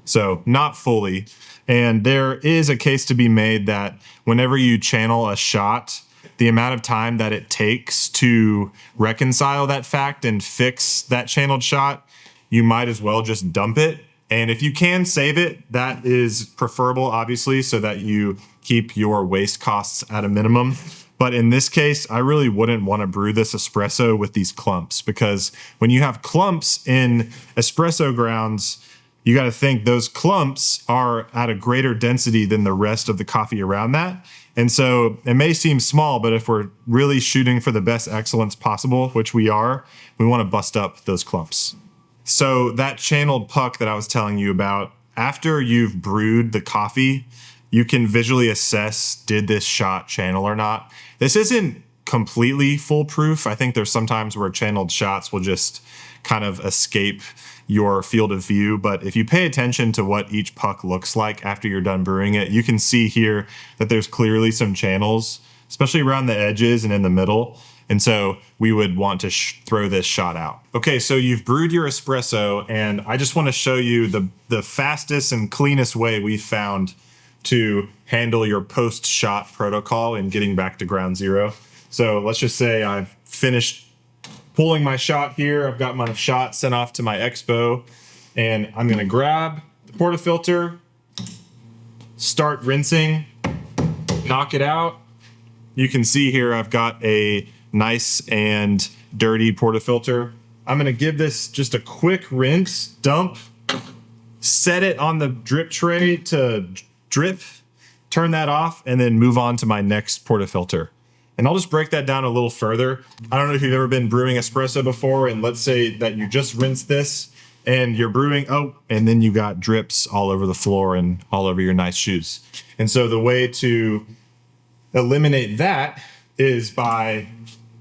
So not fully. And there is a case to be made that whenever you channel a shot, the amount of time that it takes to reconcile that fact and fix that channeled shot, you might as well just dump it. And if you can save it, that is preferable, obviously, so that you keep your waste costs at a minimum. But in this case, I really wouldn't want to brew this espresso with these clumps, because when you have clumps in espresso grounds, you got to think those clumps are at a greater density than the rest of the coffee around that. And so it may seem small, but if we're really shooting for the best excellence possible, which we are, we want to bust up those clumps. So that channeled puck that I was telling you about, after you've brewed the coffee, you can visually assess, did this shot channel or not? This isn't completely foolproof. I think there's sometimes where channeled shots will just kind of escape your field of view. But if you pay attention to what each puck looks like after you're done brewing it, you can see here that there's clearly some channels, especially around the edges and in the middle. And so we would want to throw this shot out. Okay, so you've brewed your espresso, and I just want to show you the fastest and cleanest way we've found to handle your post-shot protocol in getting back to ground zero. So let's just say I've finished pulling my shot here. I've got my shot sent off to my expo, and I'm gonna grab the portafilter, start rinsing, knock it out. You can see here I've got a nice and dirty portafilter. I'm gonna give this just a quick rinse, dump, set it on the drip tray to drip, turn that off, and then move on to my next portafilter. And I'll just break that down a little further. I don't know if you've ever been brewing espresso before, and let's say that you just rinsed this and you're brewing, and then you got drips all over the floor and all over your nice shoes. And so the way to eliminate that is by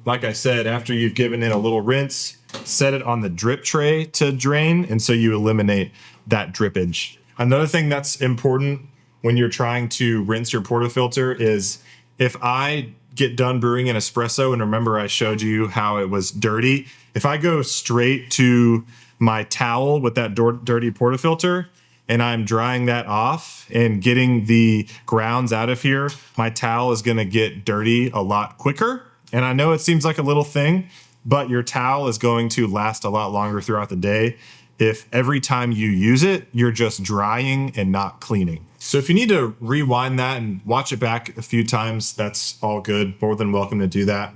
like I said, after you've given it a little rinse, set it on the drip tray to drain, and so you eliminate that drippage. Another thing that's important when you're trying to rinse your portafilter is if I get done brewing an espresso, and remember I showed you how it was dirty, if I go straight to my towel with that dirty portafilter and I'm drying that off and getting the grounds out of here, my towel is gonna get dirty a lot quicker. And I know it seems like a little thing, but your towel is going to last a lot longer throughout the day if every time you use it, you're just drying and not cleaning. So if you need to rewind that and watch it back a few times, that's all good. More than welcome to do that.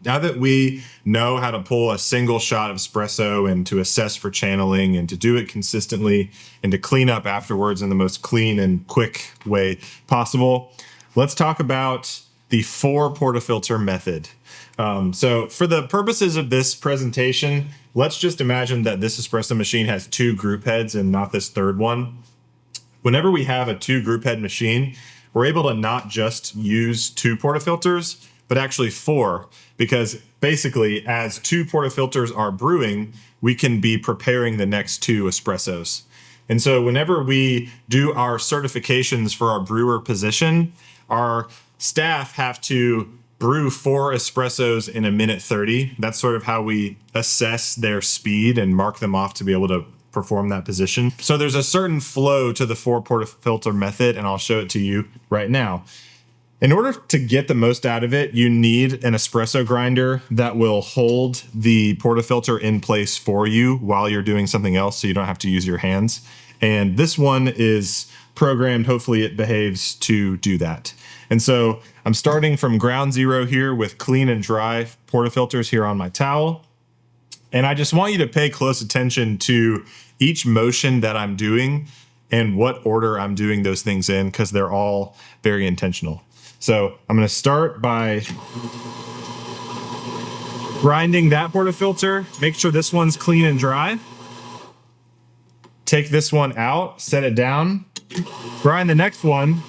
Now that we know how to pull a single shot of espresso and to assess for channeling and to do it consistently and to clean up afterwards in the most clean and quick way possible, let's talk about the 4 portafilter method. So for the purposes of this presentation, let's just imagine that this espresso machine has 2 group heads and not this third one. Whenever we have a 2 group head machine, we're able to not just use 2 portafilters, but actually 4, because basically as 2 portafilters are brewing, we can be preparing the next 2 espressos. And so whenever we do our certifications for our brewer position, our staff have to brew 4 espressos in 1:30. That's sort of how we assess their speed and mark them off to be able to perform that position. So there's a certain flow to the 4 portafilter method, and I'll show it to you right now. In order to get the most out of it, you need an espresso grinder that will hold the portafilter in place for you while you're doing something else, so you don't have to use your hands. And this one is programmed, hopefully it behaves to do that. And so I'm starting from ground zero here with clean and dry portafilters here on my towel. And I just want you to pay close attention to each motion that I'm doing and what order I'm doing those things in, because they're all very intentional. So I'm going to start by grinding that portafilter. Make sure this one's clean and dry. Take this one out, set it down, grind the next one,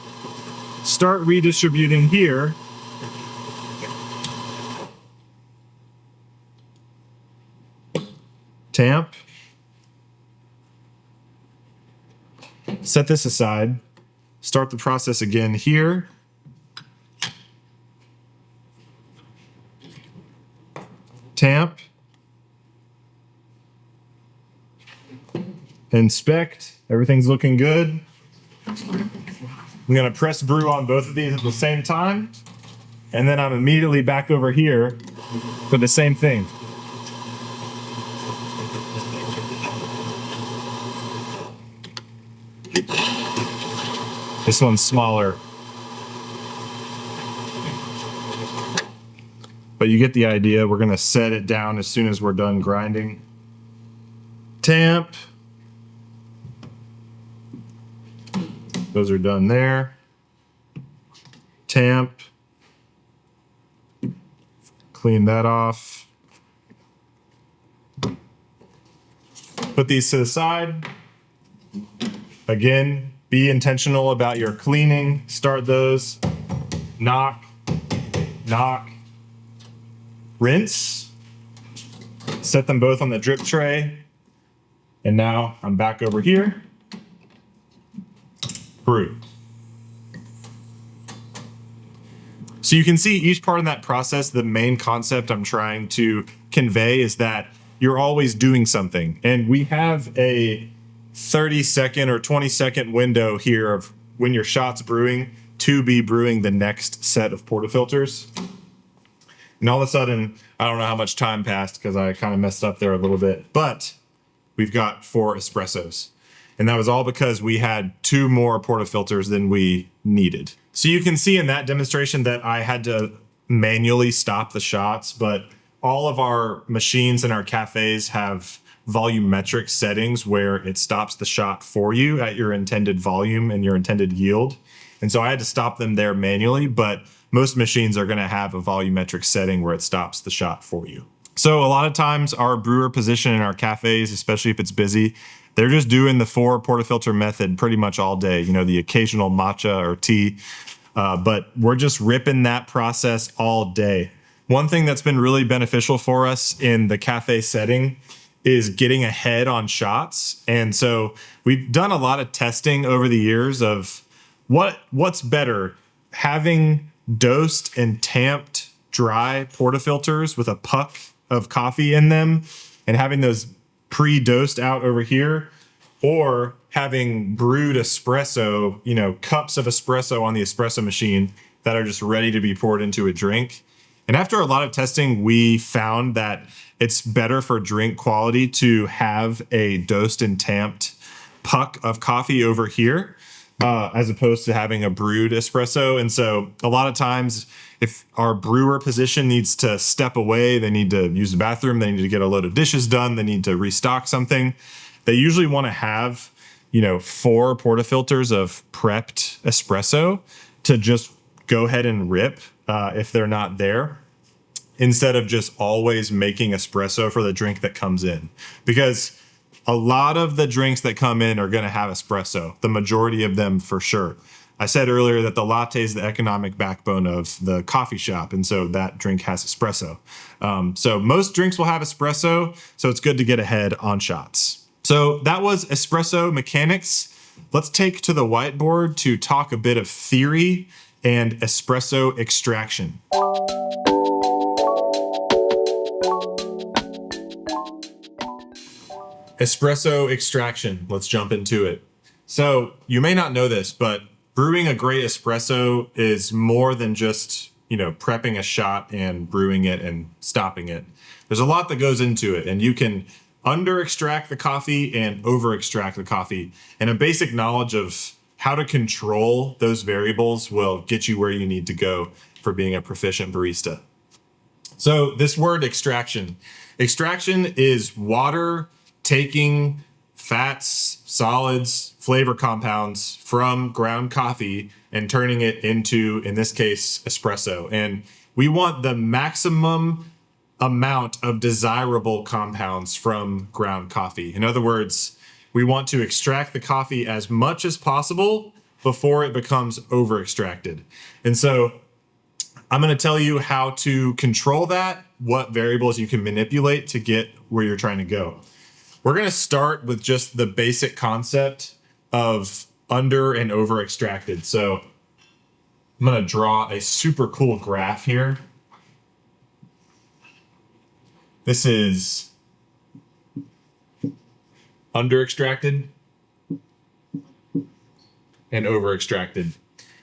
start redistributing here. Tamp. Set this aside. Start the process again here. Tamp. Inspect. Everything's looking good. I'm going to press brew on both of these at the same time. And then I'm immediately back over here for the same thing. This one's smaller. But you get the idea. We're going to set it down as soon as we're done grinding. Tamp. Those are done there. Tamp. Clean that off. Put these to the side. Again, be intentional about your cleaning. Start those. Knock. Knock. Rinse. Set them both on the drip tray. And now I'm back over here. Brew. So you can see each part of that process, the main concept I'm trying to convey is that you're always doing something. And we have a 30-second or 20-second window here of when your shot's brewing to be brewing the next set of portafilters. And all of a sudden, I don't know how much time passed because I kind of messed up there a little bit, but we've got 4 espressos. And that was all because we had 2 more portafilters than we needed. So you can see in that demonstration that I had to manually stop the shots, but all of our machines in our cafes have volumetric settings where it stops the shot for you at your intended volume and your intended yield. And so I had to stop them there manually, but most machines are going to have a volumetric setting where it stops the shot for you. So a lot of times our brewer position in our cafes, especially if it's busy, they're just doing the 4 portafilter method pretty much all day, you know, the occasional matcha or tea, but we're just ripping that process all day. One thing that's been really beneficial for us in the cafe setting is getting ahead on shots. And so we've done a lot of testing over the years of what's better, having dosed and tamped dry portafilters with a puck of coffee in them and having those pre-dosed out over here, or having brewed espresso, cups of espresso on the espresso machine that are just ready to be poured into a drink. And after a lot of testing, we found that it's better for drink quality to have a dosed and tamped puck of coffee over here, as opposed to having a brewed espresso. And so a lot of times, if our brewer position needs to step away, they need to use the bathroom, they need to get a load of dishes done, they need to restock something, they usually want to have, 4 portafilters of prepped espresso to just go ahead and rip if they're not there, instead of just always making espresso for the drink that comes in. Because a lot of the drinks that come in are going to have espresso, the majority of them for sure. I said earlier that the latte is the economic backbone of the coffee shop, and so that drink has espresso. So most drinks will have espresso, so it's good to get ahead on shots. So that was Espresso Mechanics. Let's take to the whiteboard to talk a bit of theory and espresso extraction. Espresso extraction, let's jump into it. So you may not know this, but brewing a great espresso is more than just, prepping a shot and brewing it and stopping it. There's a lot that goes into it, and you can under extract the coffee and over extract the coffee. And a basic knowledge of how to control those variables will get you where you need to go for being a proficient barista. So this word extraction is water taking fats, solids, flavor compounds from ground coffee and turning it into, in this case, espresso. And we want the maximum amount of desirable compounds from ground coffee. In other words, we want to extract the coffee as much as possible before it becomes over extracted. And so I'm going to tell you how to control that, what variables you can manipulate to get where you're trying to go. We're going to start with just the basic concept of under and over extracted. So I'm going to draw a super cool graph here. This is under extracted and over extracted.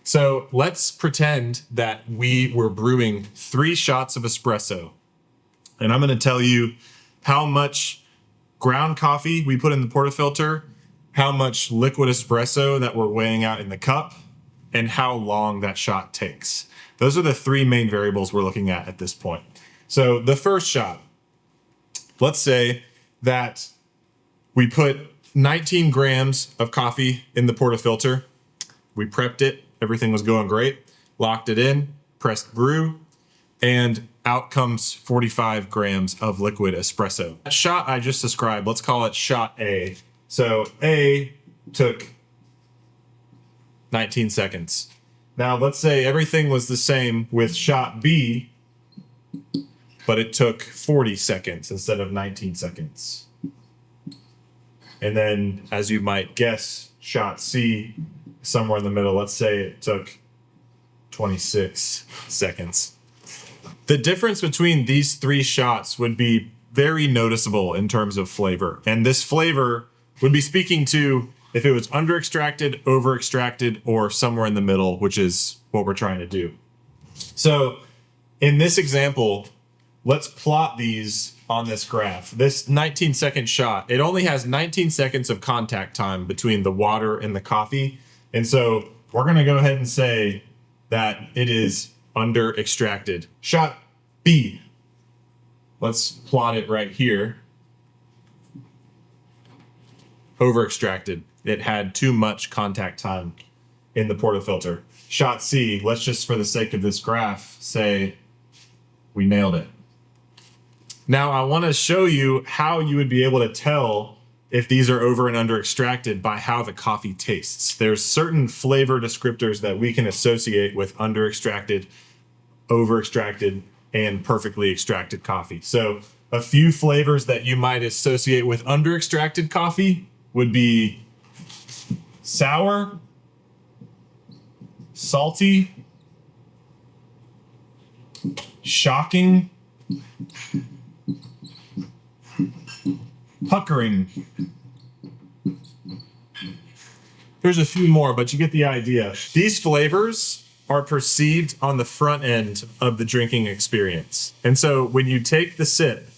So let's pretend that we were brewing 3 shots of espresso. And I'm going to tell you how much ground coffee we put in the portafilter, how much liquid espresso that we're weighing out in the cup, and how long that shot takes. Those are the 3 main variables we're looking at this point. So the first shot, let's say that we put 19 grams of coffee in the portafilter. We prepped it. Everything was going great. Locked it in, pressed brew, and out comes 45 grams of liquid espresso. That shot I just described, let's call it shot A. So A took 19 seconds. Now let's say everything was the same with shot B, but it took 40 seconds instead of 19 seconds. And then, as you might guess, shot C, somewhere in the middle, let's say it took 26 seconds. The difference between these 3 shots would be very noticeable in terms of flavor. And this flavor would be speaking to if it was under extracted, over extracted, or somewhere in the middle, which is what we're trying to do. So in this example, let's plot these on this graph. This 19-second shot, it only has 19 seconds of contact time between the water and the coffee. And so we're going to go ahead and say that it is under extracted. Shot B, let's plot it right here. Over extracted. It had too much contact time in the portafilter. Shot C, let's just, for the sake of this graph, say we nailed it. Now I want to show you how you would be able to tell if these are over and under extracted by how the coffee tastes. There's certain flavor descriptors that we can associate with under extracted, over extracted, and perfectly extracted coffee. So a few flavors that you might associate with under extracted coffee would be sour, salty, shocking, puckering. There's a few more, but you get the idea. These flavors are perceived on the front end of the drinking experience. And so when you take the sip,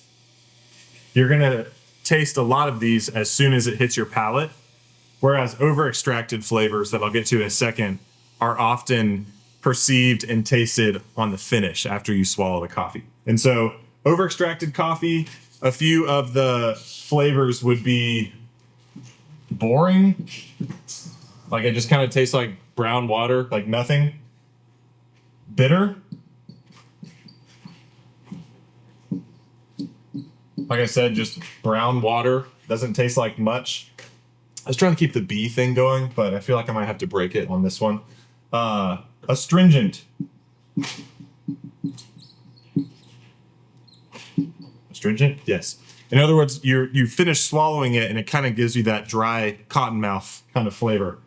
you're gonna taste a lot of these as soon as it hits your palate, whereas over-extracted flavors that I'll get to in a second are often perceived and tasted on the finish after you swallow the coffee. And so over-extracted coffee, a few of the flavors would be boring. Like it just kind of tastes like brown water, like nothing. Bitter. Like I said, just brown water. Doesn't taste like much. I was trying to keep the B thing going, but I feel like I might have to break it on this one. Astringent. Astringent? Yes. In other words, you finish swallowing it and it kind of gives you that dry cotton mouth kind of flavor.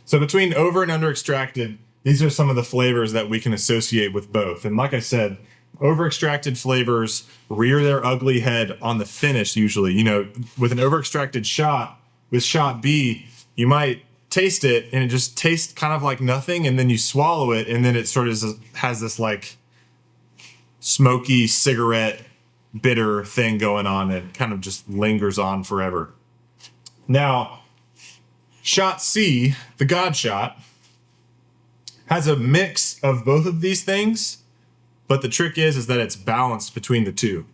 So between over and under extracted, these are some of the flavors that we can associate with both. And like I said, over extracted flavors rear their ugly head on the finish usually. You know, with an over extracted shot, with shot B, you might taste it and it just tastes kind of like nothing, and then you swallow it and then it sort of has this like smoky cigarette bitter thing going on that kind of just lingers on forever. Now, shot C, the God shot, has a mix of both of these things, but the trick is that it's balanced between the two.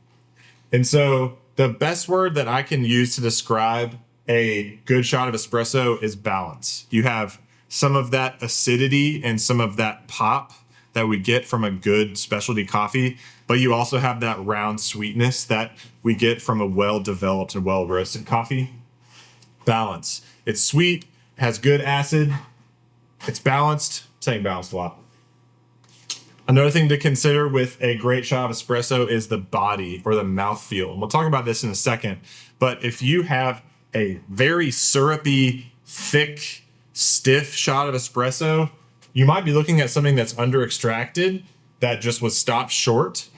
And so the best word that I can use to describe a good shot of espresso is balance. You have some of that acidity and some of that pop that we get from a good specialty coffee, but you also have that round sweetness that we get from a well-developed and well-roasted coffee. Balance. It's sweet, has good acid, it's balanced. I'm saying balanced a lot. Another thing to consider with a great shot of espresso is the body or the mouthfeel. And we'll talk about this in a second. But if you have a very syrupy, thick, stiff shot of espresso, you might be looking at something that's under extracted that just was stopped short.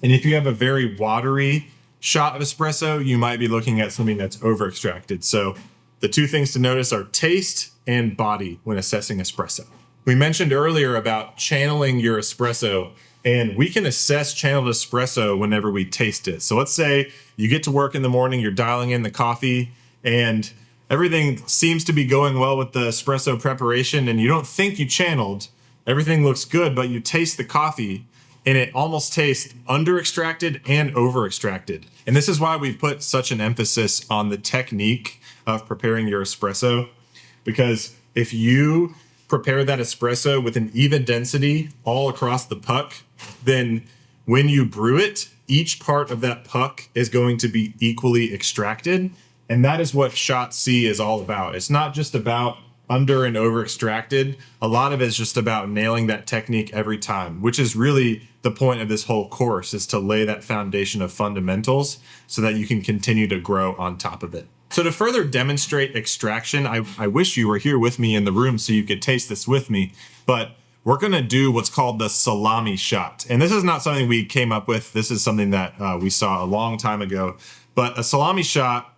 And if you have a very watery shot of espresso, you might be looking at something that's over extracted. So the two things to notice are taste and body when assessing espresso. We mentioned earlier about channeling your espresso, and we can assess channeled espresso whenever we taste it. So let's say you get to work in the morning, you're dialing in the coffee, and everything seems to be going well with the espresso preparation, and you don't think you channeled. Everything looks good, but you taste the coffee, and it almost tastes under extracted and over extracted. And this is why we put such an emphasis on the technique of preparing your espresso, because if you prepare that espresso with an even density all across the puck, then when you brew it, each part of that puck is going to be equally extracted. And that is what shot C is all about. It's not just about under and over extracted. A lot of it is just about nailing that technique every time, which is really the point of this whole course, is to lay that foundation of fundamentals so that you can continue to grow on top of it. So to further demonstrate extraction, I wish you were here with me in the room so you could taste this with me, but we're gonna do what's called the salami shot. And this is not something we came up with. This is something that we saw a long time ago. But a salami shot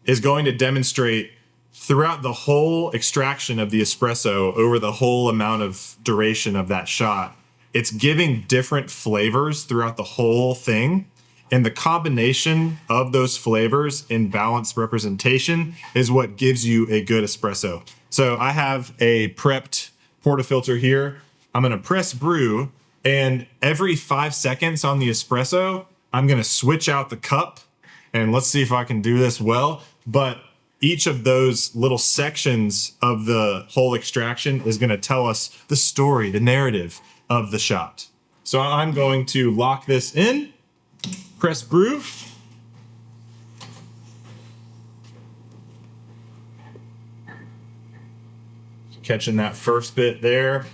is going to demonstrate throughout the whole extraction of the espresso over the whole amount of duration of that shot. It's giving different flavors throughout the whole thing. And the combination of those flavors in balanced representation is what gives you a good espresso. So I have a prepped portafilter here. I'm gonna press brew, and every 5 seconds on the espresso, I'm gonna switch out the cup, and let's see if I can do this well. But each of those little sections of the whole extraction is gonna tell us the story, the narrative of the shot. So I'm going to lock this in. Press brew. Catching that first bit there.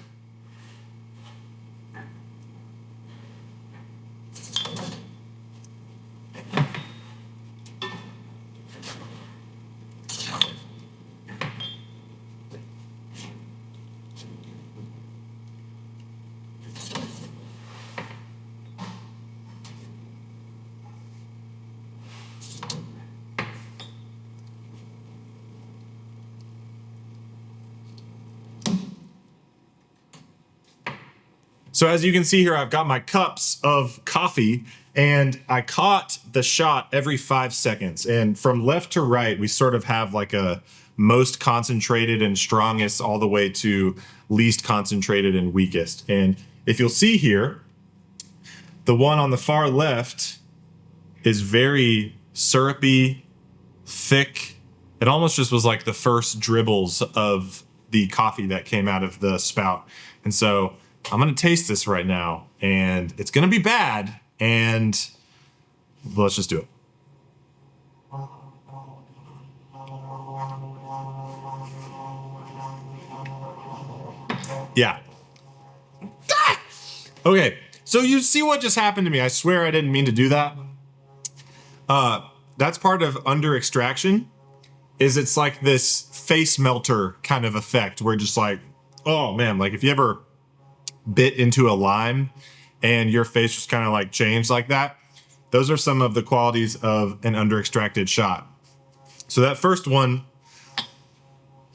So as you can see here, I've got my cups of coffee, and I caught the shot every 5 seconds. And from left to right, we sort of have like a most concentrated and strongest all the way to least concentrated and weakest. And if you'll see here, the one on the far left is very syrupy, thick. It almost just was like the first dribbles of the coffee that came out of the spout. And so I'm gonna taste this right now, and it's gonna be bad, and let's just do it. Yeah. Okay, so you see what just happened to me. I swear I didn't mean to do that. That's part of under extraction, is it's like this face melter kind of effect where just like, oh man, like if you ever bit into a lime and your face just kind of like changed like that, those are some of the qualities of an under extracted shot. So that first one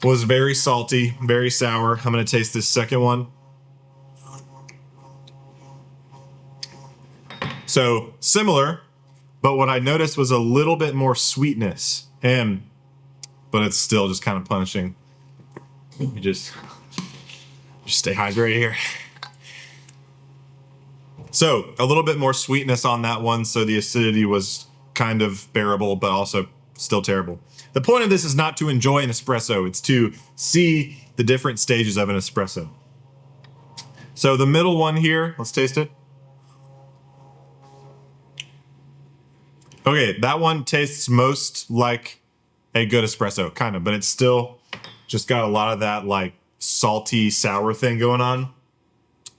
was very salty, very sour. I'm gonna taste this second one. So similar, but what I noticed was a little bit more sweetness, but it's still just kind of punishing. You just stay hydrated here. So a little bit more sweetness on that one, so the acidity was kind of bearable, but also still terrible. The point of this is not to enjoy an espresso, it's to see the different stages of an espresso. So the middle one here, let's taste it. Okay, that one tastes most like a good espresso, kind of, but it's still just got a lot of that like salty, sour thing going on,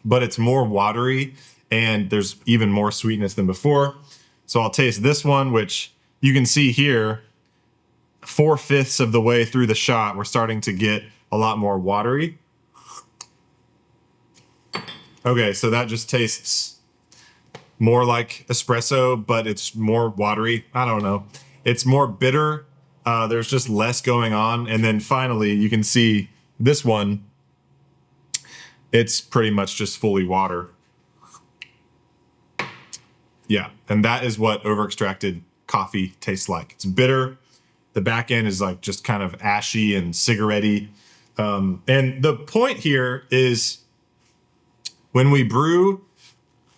but it's more watery and there's even more sweetness than before. So I'll taste this one, which you can see here, 4/5 of the way through the shot, we're starting to get a lot more watery. Okay, so that just tastes more like espresso, but it's more watery. I don't know. It's more bitter. There's just less going on. And then finally, you can see this one, it's pretty much just fully water. Yeah, and that is what over-extracted coffee tastes like. It's bitter. The back end is like just kind of ashy and cigarette-y. And the point here is when we brew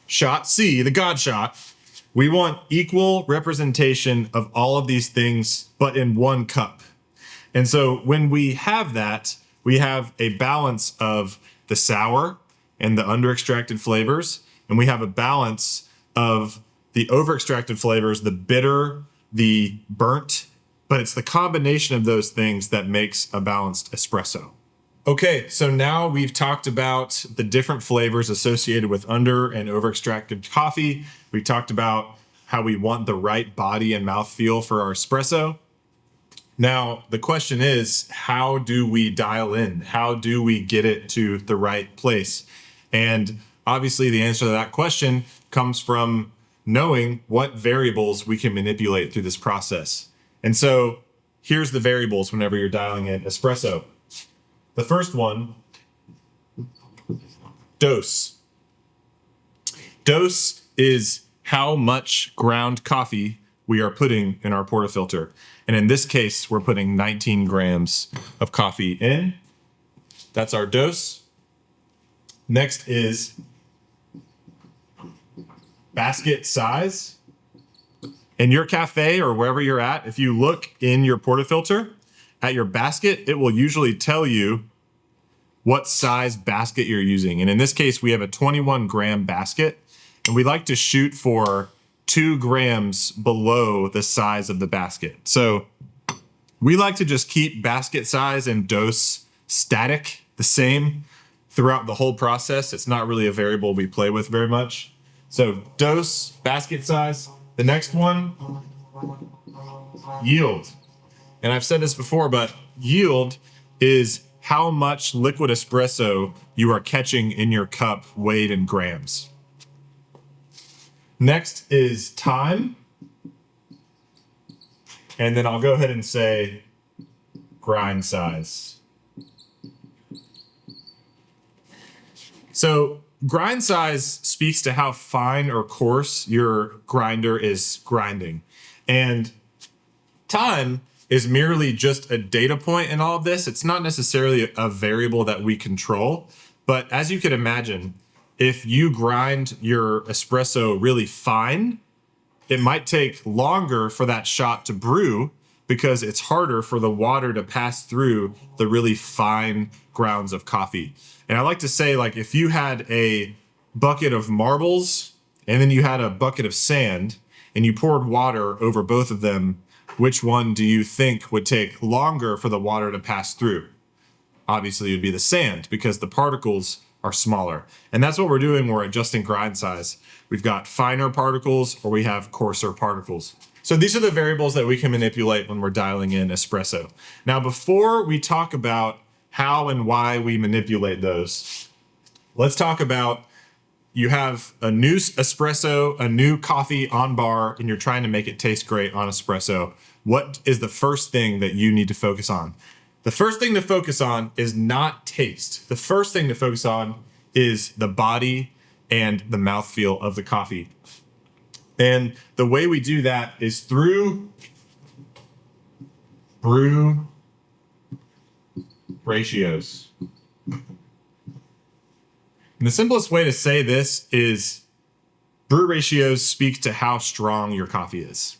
shot C, the God shot, we want equal representation of all of these things, but in one cup. And so when we have that, we have a balance of the sour and the under-extracted flavors, and we have a balance of the over-extracted flavors, the bitter, the burnt, but it's the combination of those things that makes a balanced espresso. Okay, so now we've talked about the different flavors associated with under and over-extracted coffee. We talked about how we want the right body and mouthfeel for our espresso. Now, the question is, how do we dial in? How do we get it to the right place? And obviously the answer to that question comes from knowing what variables we can manipulate through this process. And so here's the variables whenever you're dialing in espresso. The first one, dose. Dose is how much ground coffee we are putting in our portafilter. And in this case, we're putting 19 grams of coffee in. That's our dose. Next is basket size. In your cafe or wherever you're at, if you look in your portafilter at your basket, it will usually tell you what size basket you're using. And in this case, we have a 21 gram basket, and we like to shoot for 2 grams below the size of the basket. So we like to just keep basket size and dose static, the same throughout the whole process. It's not really a variable we play with very much. So dose, basket size. The next one, yield. And I've said this before, but yield is how much liquid espresso you are catching in your cup weighed in grams. Next is time. And then I'll go ahead and say grind size. So grind size speaks to how fine or coarse your grinder is grinding. And time is merely just a data point in all of this. It's not necessarily a variable that we control. But as you can imagine, if you grind your espresso really fine, it might take longer for that shot to brew because it's harder for the water to pass through the really fine grounds of coffee. And I like to say, like, if you had a bucket of marbles and then you had a bucket of sand and you poured water over both of them, which one do you think would take longer for the water to pass through? Obviously, it would be the sand because the particles are smaller. And that's what we're doing when we're adjusting grind size. We've got finer particles or we have coarser particles. So these are the variables that we can manipulate when we're dialing in espresso. Now, before we talk about how and why we manipulate those, let's talk about you have a new espresso, a new coffee on bar, and you're trying to make it taste great on espresso. What is the first thing that you need to focus on? The first thing to focus on is not taste. The first thing to focus on is the body and the mouthfeel of the coffee. And the way we do that is through brew ratios. And the simplest way to say this is brew ratios speak to how strong your coffee is.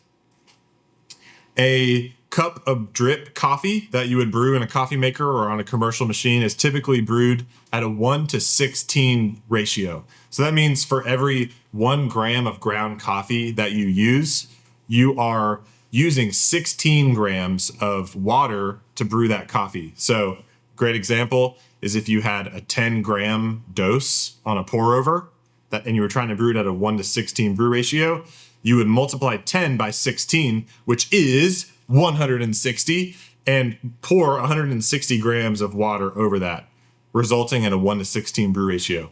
A cup of drip coffee that you would brew in a coffee maker or on a commercial machine is typically brewed at a 1:16 ratio. So that means for every 1 gram of ground coffee that you use, you are using 16 grams of water to brew that coffee. So great example is if you had a 10-gram dose on a pour over and you were trying to brew it at a 1:16 brew ratio, you would multiply 10 by 16, which is 160, and pour 160 grams of water over that, resulting in a 1:16 brew ratio.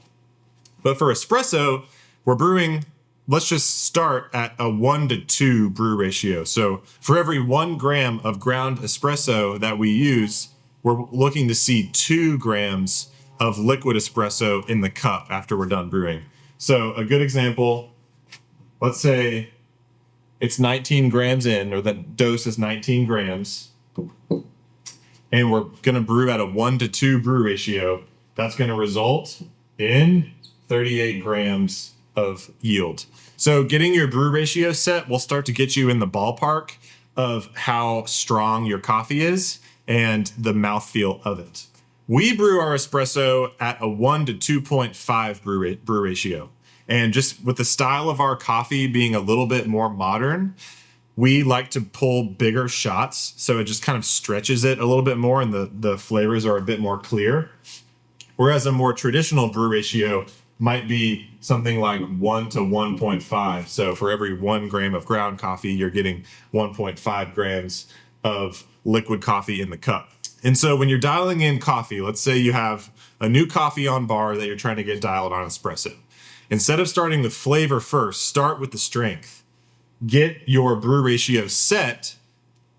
But for espresso, we're brewing, let's just start at a 1:2 brew ratio. So for every 1 gram of ground espresso that we use, we're looking to see 2 grams of liquid espresso in the cup after we're done brewing. So a good example, let's say it's 19 grams in, or the dose is 19 grams, and we're gonna brew at a 1:2 brew ratio. That's gonna result in 38 grams of yield. So getting your brew ratio set will start to get you in the ballpark of how strong your coffee is and the mouthfeel of it. We brew our espresso at a 1 to 2.5 brew ratio. And just with the style of our coffee being a little bit more modern, we like to pull bigger shots. So it just kind of stretches it a little bit more and the flavors are a bit more clear. Whereas a more traditional brew ratio might be something like 1 to 1.5. So for every 1 gram of ground coffee, you're getting 1.5 grams of liquid coffee in the cup. And so when you're dialing in coffee, let's say you have a new coffee on bar that you're trying to get dialed on espresso. Instead of starting with flavor first, start with the strength. Get your brew ratio set,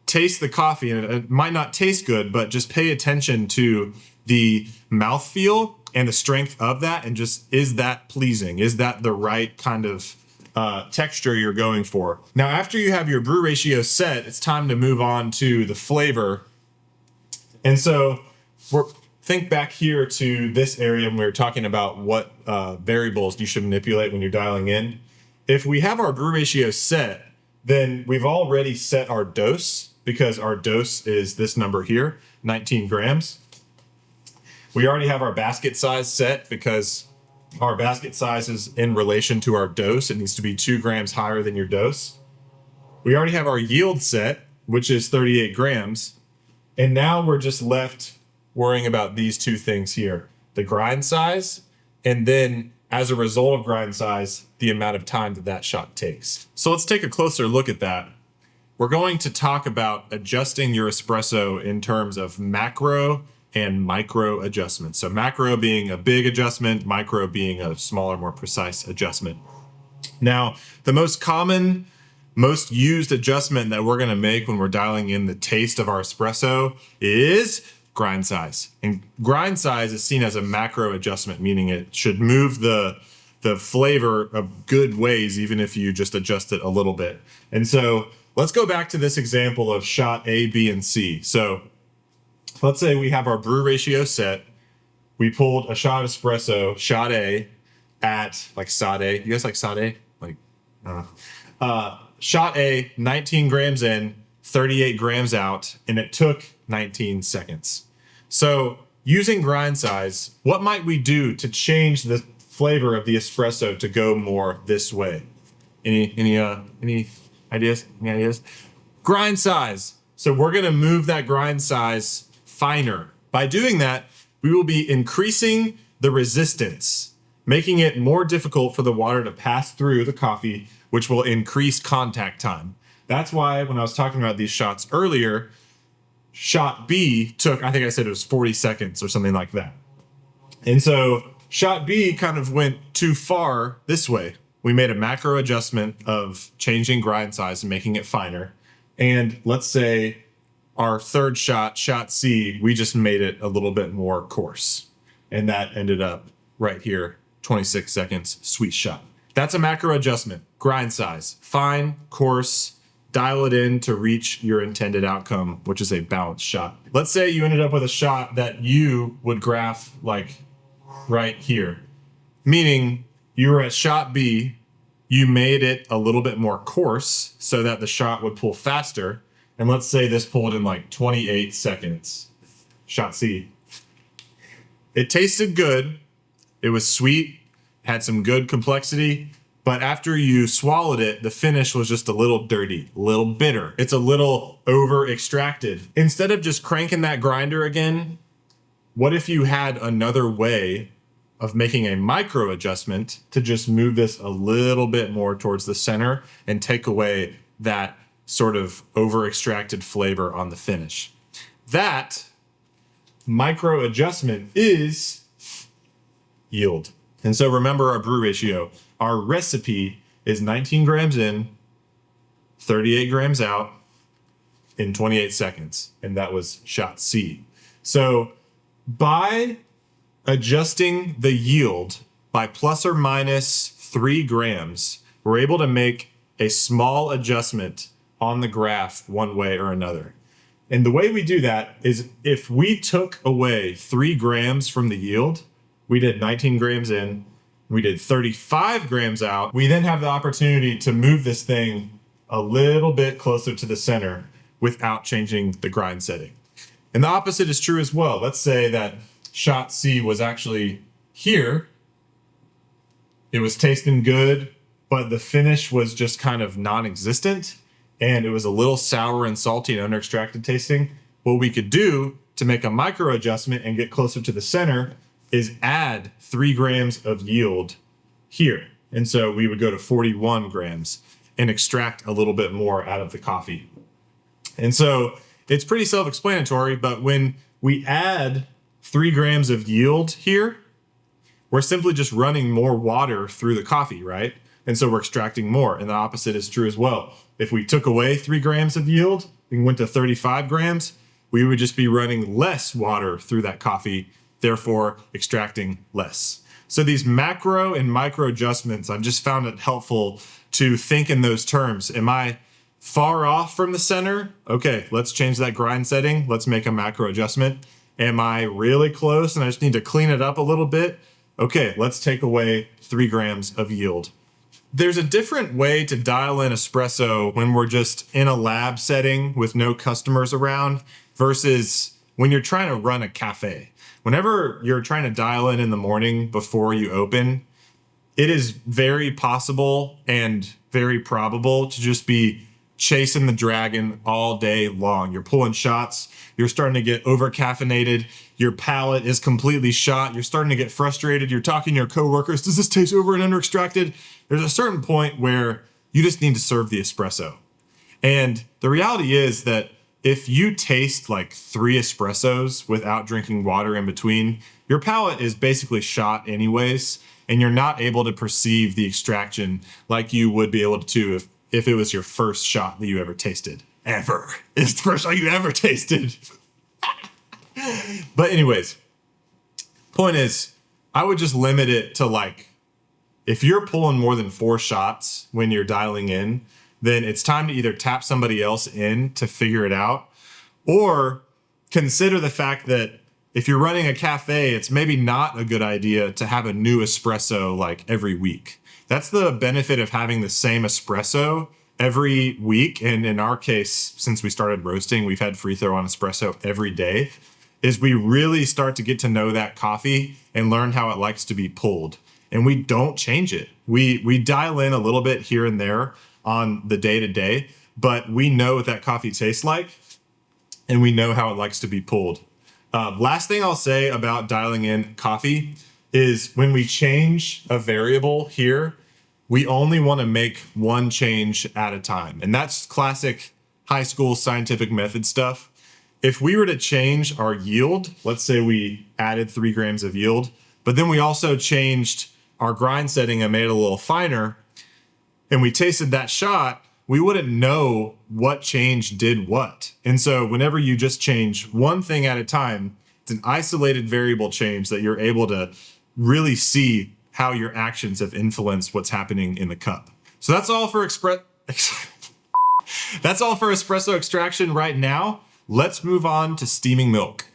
taste the coffee, and it might not taste good, but just pay attention to the mouthfeel and the strength of that, and just, is that pleasing? Is that the right kind of texture you're going for? Now, after you have your brew ratio set, it's time to move on to the flavor. And so think back here to this area when we were talking about what variables you should manipulate when you're dialing in. If we have our brew ratio set, then we've already set our dose, because our dose is this number here, 19 grams. We already have our basket size set because our basket size is in relation to our dose. It needs to be 2 grams higher than your dose. We already have our yield set, which is 38 grams. And now we're just left worrying about these two things here, the grind size, and then as a result of grind size, the amount of time that shot takes. So let's take a closer look at that. We're going to talk about adjusting your espresso in terms of macro and micro adjustments. So macro being a big adjustment, micro being a smaller, more precise adjustment. Now, the most common, most used adjustment that we're gonna make when we're dialing in the taste of our espresso is grind size. And grind size is seen as a macro adjustment, meaning it should move the flavor of good ways, even if you just adjust it a little bit. And so let's go back to this example of shot A, B, and C. So let's say we have our brew ratio set. We pulled a shot of espresso, shot A, at like sade. You guys like sade? Like, shot A, 19 grams in, 38 grams out, and it took 19 seconds. So using grind size, what might we do to change the flavor of the espresso to go more this way? Any ideas? Any ideas? Grind size. So we're gonna move that grind size finer. By doing that, we will be increasing the resistance, making it more difficult for the water to pass through the coffee, which will increase contact time. That's why when I was talking about these shots earlier, shot B took, I think I said it was 40 seconds or something like that. And so shot B kind of went too far this way. We made a macro adjustment of changing grind size and making it finer. And let's say our third shot, shot C, we just made it a little bit more coarse. And that ended up right here, 26 seconds, sweet shot. That's a macro adjustment. Grind size, fine, coarse, dial it in to reach your intended outcome, which is a balanced shot. Let's say you ended up with a shot that you would graph like right here, meaning you were at shot B, you made it a little bit more coarse so that the shot would pull faster. And let's say this pulled in like 28 seconds. Shot C. It tasted good. It was sweet, had some good complexity, but after you swallowed it, the finish was just a little dirty, a little bitter. It's a little over extracted. Instead of just cranking that grinder again, what if you had another way of making a micro adjustment to just move this a little bit more towards the center and take away that sort of over extracted flavor on the finish? That micro adjustment is yield. And so remember our brew ratio. Our recipe is 19 grams in, 38 grams out in 28 seconds. And that was shot C. So by adjusting the yield by plus or minus 3 grams, we're able to make a small adjustment on the graph one way or another. And the way we do that is if we took away 3 grams from the yield, we did 19 grams in, we did 35 grams out, we then have the opportunity to move this thing a little bit closer to the center without changing the grind setting. And the opposite is true as well. Let's say that shot C was actually here. It was tasting good, but the finish was just kind of non-existent. And it was a little sour and salty and under-extracted tasting. What we could do to make a micro adjustment and get closer to the center is add 3 grams of yield here. And so we would go to 41 grams and extract a little bit more out of the coffee. And so it's pretty self-explanatory, but when we add 3 grams of yield here, we're simply just running more water through the coffee, right? And so we're extracting more. And the opposite is true as well. If we took away 3 grams of yield and went to 35 grams, we would just be running less water through that coffee, therefore extracting less. So these macro and micro adjustments, I've just found it helpful to think in those terms. Am I far off from the center? Okay, let's change that grind setting. Let's make a macro adjustment. Am I really close and I just need to clean it up a little bit? Okay, let's take away 3 grams of yield. There's a different way to dial in espresso when we're just in a lab setting with no customers around versus when you're trying to run a cafe. Whenever you're trying to dial in the morning before you open, it is very possible and very probable to just be chasing the dragon all day long. You're pulling shots. You're starting to get over caffeinated. Your palate is completely shot. You're starting to get frustrated. You're talking to your coworkers. Does this taste over and under extracted? There's a certain point where you just need to serve the espresso. And the reality is that if you taste like 3 espressos without drinking water in between, your palate is basically shot anyways, and you're not able to perceive the extraction like you would be able to if it was your first shot that you ever tasted. Ever. It's the first shot you ever tasted. But anyways, point is, I would just limit it to like, if you're pulling more than 4 shots when you're dialing in, then it's time to either tap somebody else in to figure it out, or consider the fact that if you're running a cafe, it's maybe not a good idea to have a new espresso like every week. That's the benefit of having the same espresso every week. And in our case, since we started roasting, we've had free throw on espresso every day, is we really start to get to know that coffee and learn how it likes to be pulled. And we don't change it. We dial in a little bit here and there on the day to day, but we know what that coffee tastes like and we know how it likes to be pulled. Last thing I'll say about dialing in coffee is when we change a variable here, we only want to make one change at a time. And that's classic high school scientific method stuff. If we were to change our yield, let's say we added 3 grams of yield, but then we also changed our grind setting and made it a little finer, and we tasted that shot, we wouldn't know what change did what. And so whenever you just change one thing at a time, it's an isolated variable change that you're able to really see how your actions have influenced what's happening in the cup. So that's all for that's all for espresso extraction right now. Let's move on to steaming milk.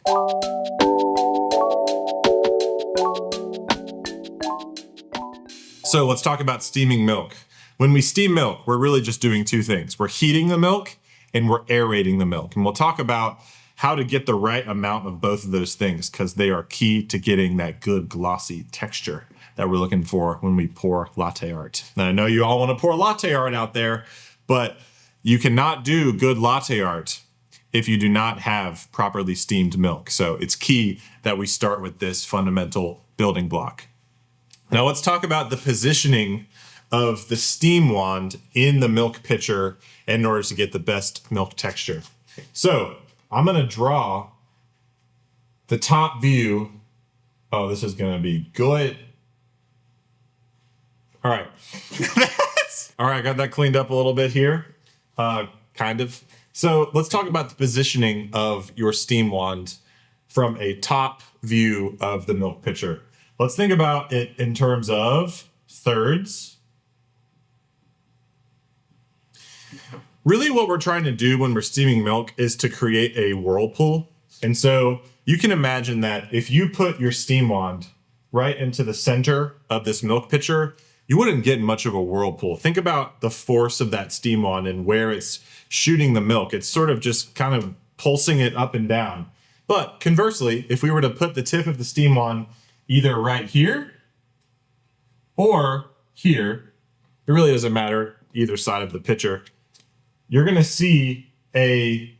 So let's talk about steaming milk. When we steam milk, we're really just doing 2 things. We're heating the milk and we're aerating the milk. And we'll talk about how to get the right amount of both of those things because they are key to getting that good glossy texture that we're looking for when we pour latte art. Now, I know you all want to pour latte art out there, but you cannot do good latte art if you do not have properly steamed milk. So it's key that we start with this fundamental building block. Now let's talk about the positioning of the steam wand in the milk pitcher in order to get the best milk texture. So I'm gonna draw the top view. Oh, this is gonna be good. All right. All right, got that cleaned up a little bit here, kind of. So let's talk about the positioning of your steam wand from a top view of the milk pitcher. Let's think about it in terms of thirds. Really what we're trying to do when we're steaming milk is to create a whirlpool. And so you can imagine that if you put your steam wand right into the center of this milk pitcher, you wouldn't get much of a whirlpool. Think about the force of that steam wand and where it's shooting the milk. It's sort of just kind of pulsing it up and down. But conversely, if we were to put the tip of the steam wand either right here or here, it really doesn't matter either side of the pitcher, you're gonna see a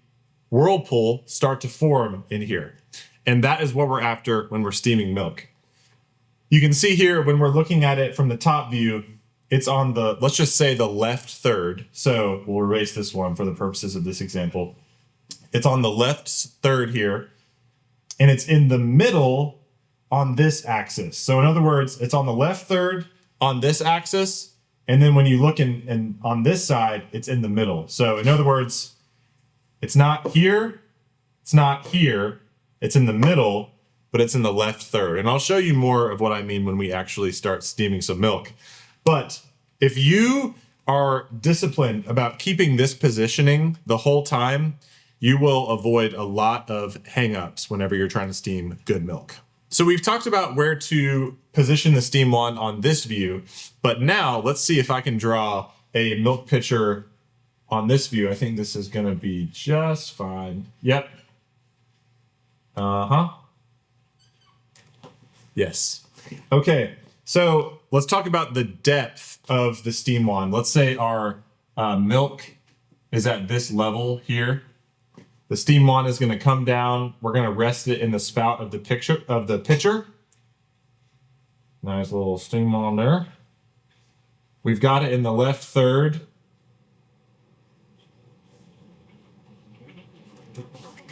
whirlpool start to form in here. And that is what we're after when we're steaming milk. You can see here when we're looking at it from the top view, it's on the, let's just say the left third. So we'll erase this one for the purposes of this example. It's on the left third here, and it's in the middle on this axis. So in other words, it's on the left third on this axis, and then when you look in on this side, it's in the middle. So in other words, it's not here, it's not here, it's in the middle, but it's in the left third. And I'll show you more of what I mean when we actually start steaming some milk. But if you are disciplined about keeping this positioning the whole time, you will avoid a lot of hangups whenever you're trying to steam good milk. So we've talked about where to position the steam wand on this view, but now let's see if I can draw a milk pitcher on this view. I think this is gonna be just fine. Yep. Yes. Okay, so let's talk about the depth of the steam wand. Let's say our milk is at this level here. The steam wand is going to come down. We're going to rest it in the spout of the pitcher. Nice little steam wand there. We've got it in the left third.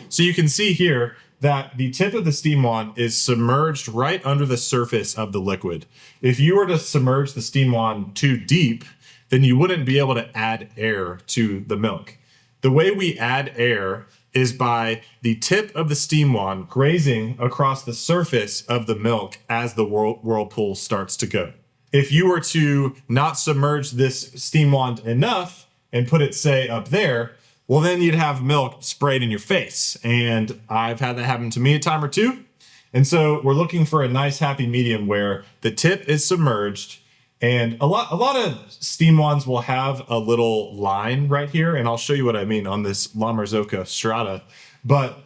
So you can see here that the tip of the steam wand is submerged right under the surface of the liquid. If you were to submerge the steam wand too deep, then you wouldn't be able to add air to the milk. The way we add air is by the tip of the steam wand grazing across the surface of the milk as the whirlpool starts to go. If you were to not submerge this steam wand enough and put it, say, up there, well, then you'd have milk sprayed in your face. And I've had that happen to me a time or two. And so we're looking for a nice happy medium where the tip is submerged. And a lot of steam wands will have a little line right here, and I'll show you what I mean on this La Marzocco Strata. But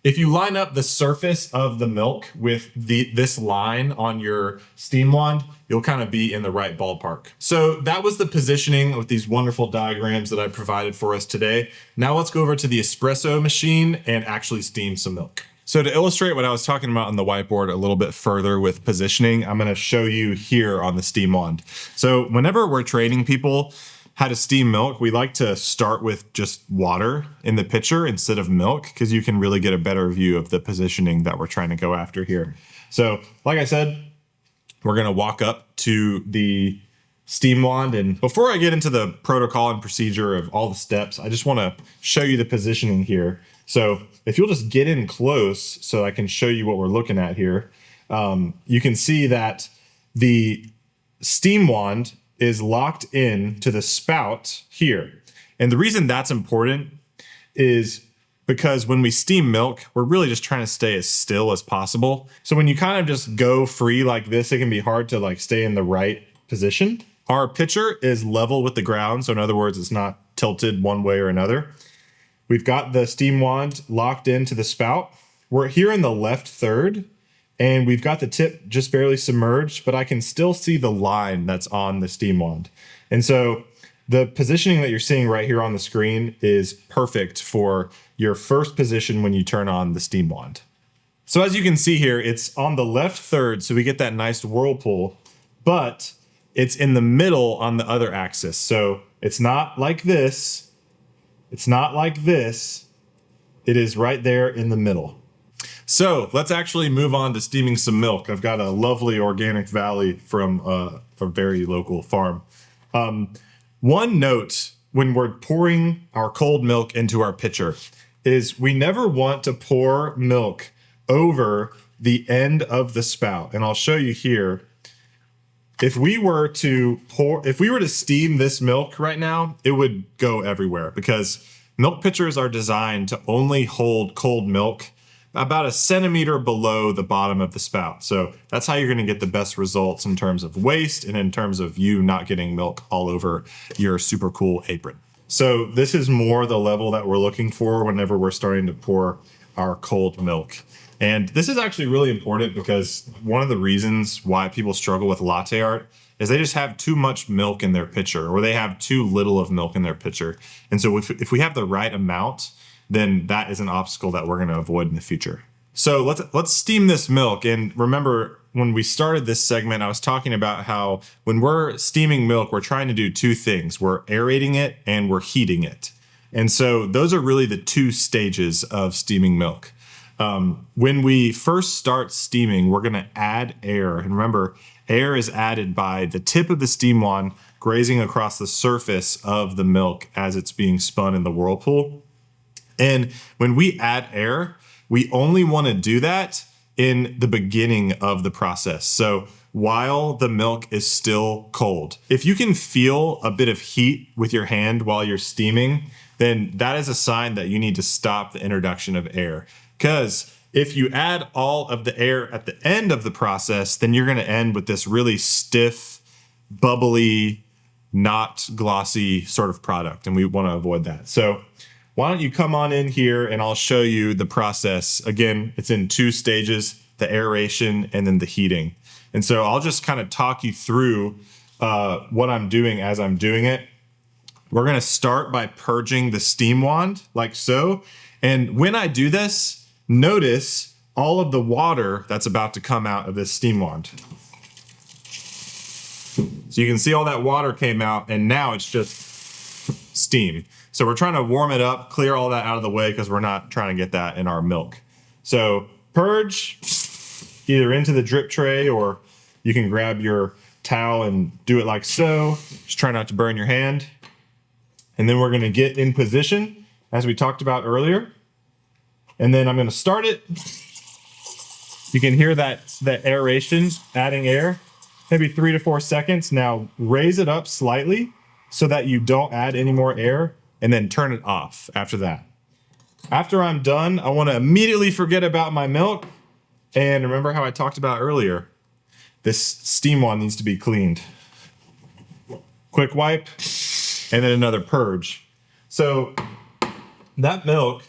if you line up the surface of the milk with this line on your steam wand, you'll kind of be in the right ballpark. So that was the positioning with these wonderful diagrams that I provided for us today. Now let's go over to the espresso machine and actually steam some milk. So to illustrate what I was talking about on the whiteboard a little bit further with positioning, I'm going to show you here on the steam wand. So whenever we're training people how to steam milk, we like to start with just water in the pitcher instead of milk, because you can really get a better view of the positioning that we're trying to go after here. So like I said, we're going to walk up to the steam wand. And before I get into the protocol and procedure of all the steps, I just want to show you the positioning here. So if you'll just get in close so I can show you what we're looking at here, you can see that the steam wand is locked in to the spout here. And the reason that's important is because when we steam milk, we're really just trying to stay as still as possible. So when you kind of just go free like this, it can be hard to like stay in the right position. Our pitcher is level with the ground. So in other words, it's not tilted one way or another. We've got the steam wand locked into the spout. We're here in the left third, and we've got the tip just barely submerged, but I can still see the line that's on the steam wand. And so the positioning that you're seeing right here on the screen is perfect for your first position when you turn on the steam wand. So as you can see here, it's on the left third, so we get that nice whirlpool, but it's in the middle on the other axis. So it's not like this. It's not like this. It is right there in the middle. So let's actually move on to steaming some milk. I've got a lovely organic valley from a very local farm. One note when we're pouring our cold milk into our pitcher is we never want to pour milk over the end of the spout. And I'll show you here. If we were to steam this milk right now, it would go everywhere because milk pitchers are designed to only hold cold milk about a centimeter below the bottom of the spout. So that's how you're going to get the best results in terms of waste and in terms of you not getting milk all over your super cool apron. So this is more the level that we're looking for whenever we're starting to pour our cold milk. And this is actually really important because one of the reasons why people struggle with latte art is they just have too much milk in their pitcher, or they have too little of milk in their pitcher. And so if we have the right amount, then that is an obstacle that we're going to avoid in the future. So let's steam this milk. And remember, when we started this segment, I was talking about how when we're steaming milk, we're trying to do two things. We're aerating it and we're heating it. And so those are really the two stages of steaming milk. When we first start steaming, we're going to add air. And remember, air is added by the tip of the steam wand grazing across the surface of the milk as it's being spun in the whirlpool. And when we add air, we only want to do that in the beginning of the process. So while the milk is still cold, if you can feel a bit of heat with your hand while you're steaming, then that is a sign that you need to stop the introduction of air. Because if you add all of the air at the end of the process, then you're going to end with this really stiff, bubbly, not glossy sort of product. And we want to avoid that. So why don't you come on in here and I'll show you the process. Again, it's in two stages, the aeration and then the heating. And so I'll just kind of talk you through what I'm doing as I'm doing it. We're going to start by purging the steam wand like so. And when I do this, notice all of the water that's about to come out of this steam wand. So you can see all that water came out and now it's just steam. So we're trying to warm it up, clear all that out of the way because we're not trying to get that in our milk. So purge either into the drip tray or you can grab your towel and do it like so. Just try not to burn your hand. And then we're going to get in position as we talked about earlier. And then I'm gonna start it. You can hear that aeration, adding air, maybe 3 to 4 seconds. Now raise it up slightly so that you don't add any more air, and then turn it off after that. After I'm done, I wanna immediately forget about my milk. And remember how I talked about earlier, this steam wand needs to be cleaned. Quick wipe, and then another purge. So that milk,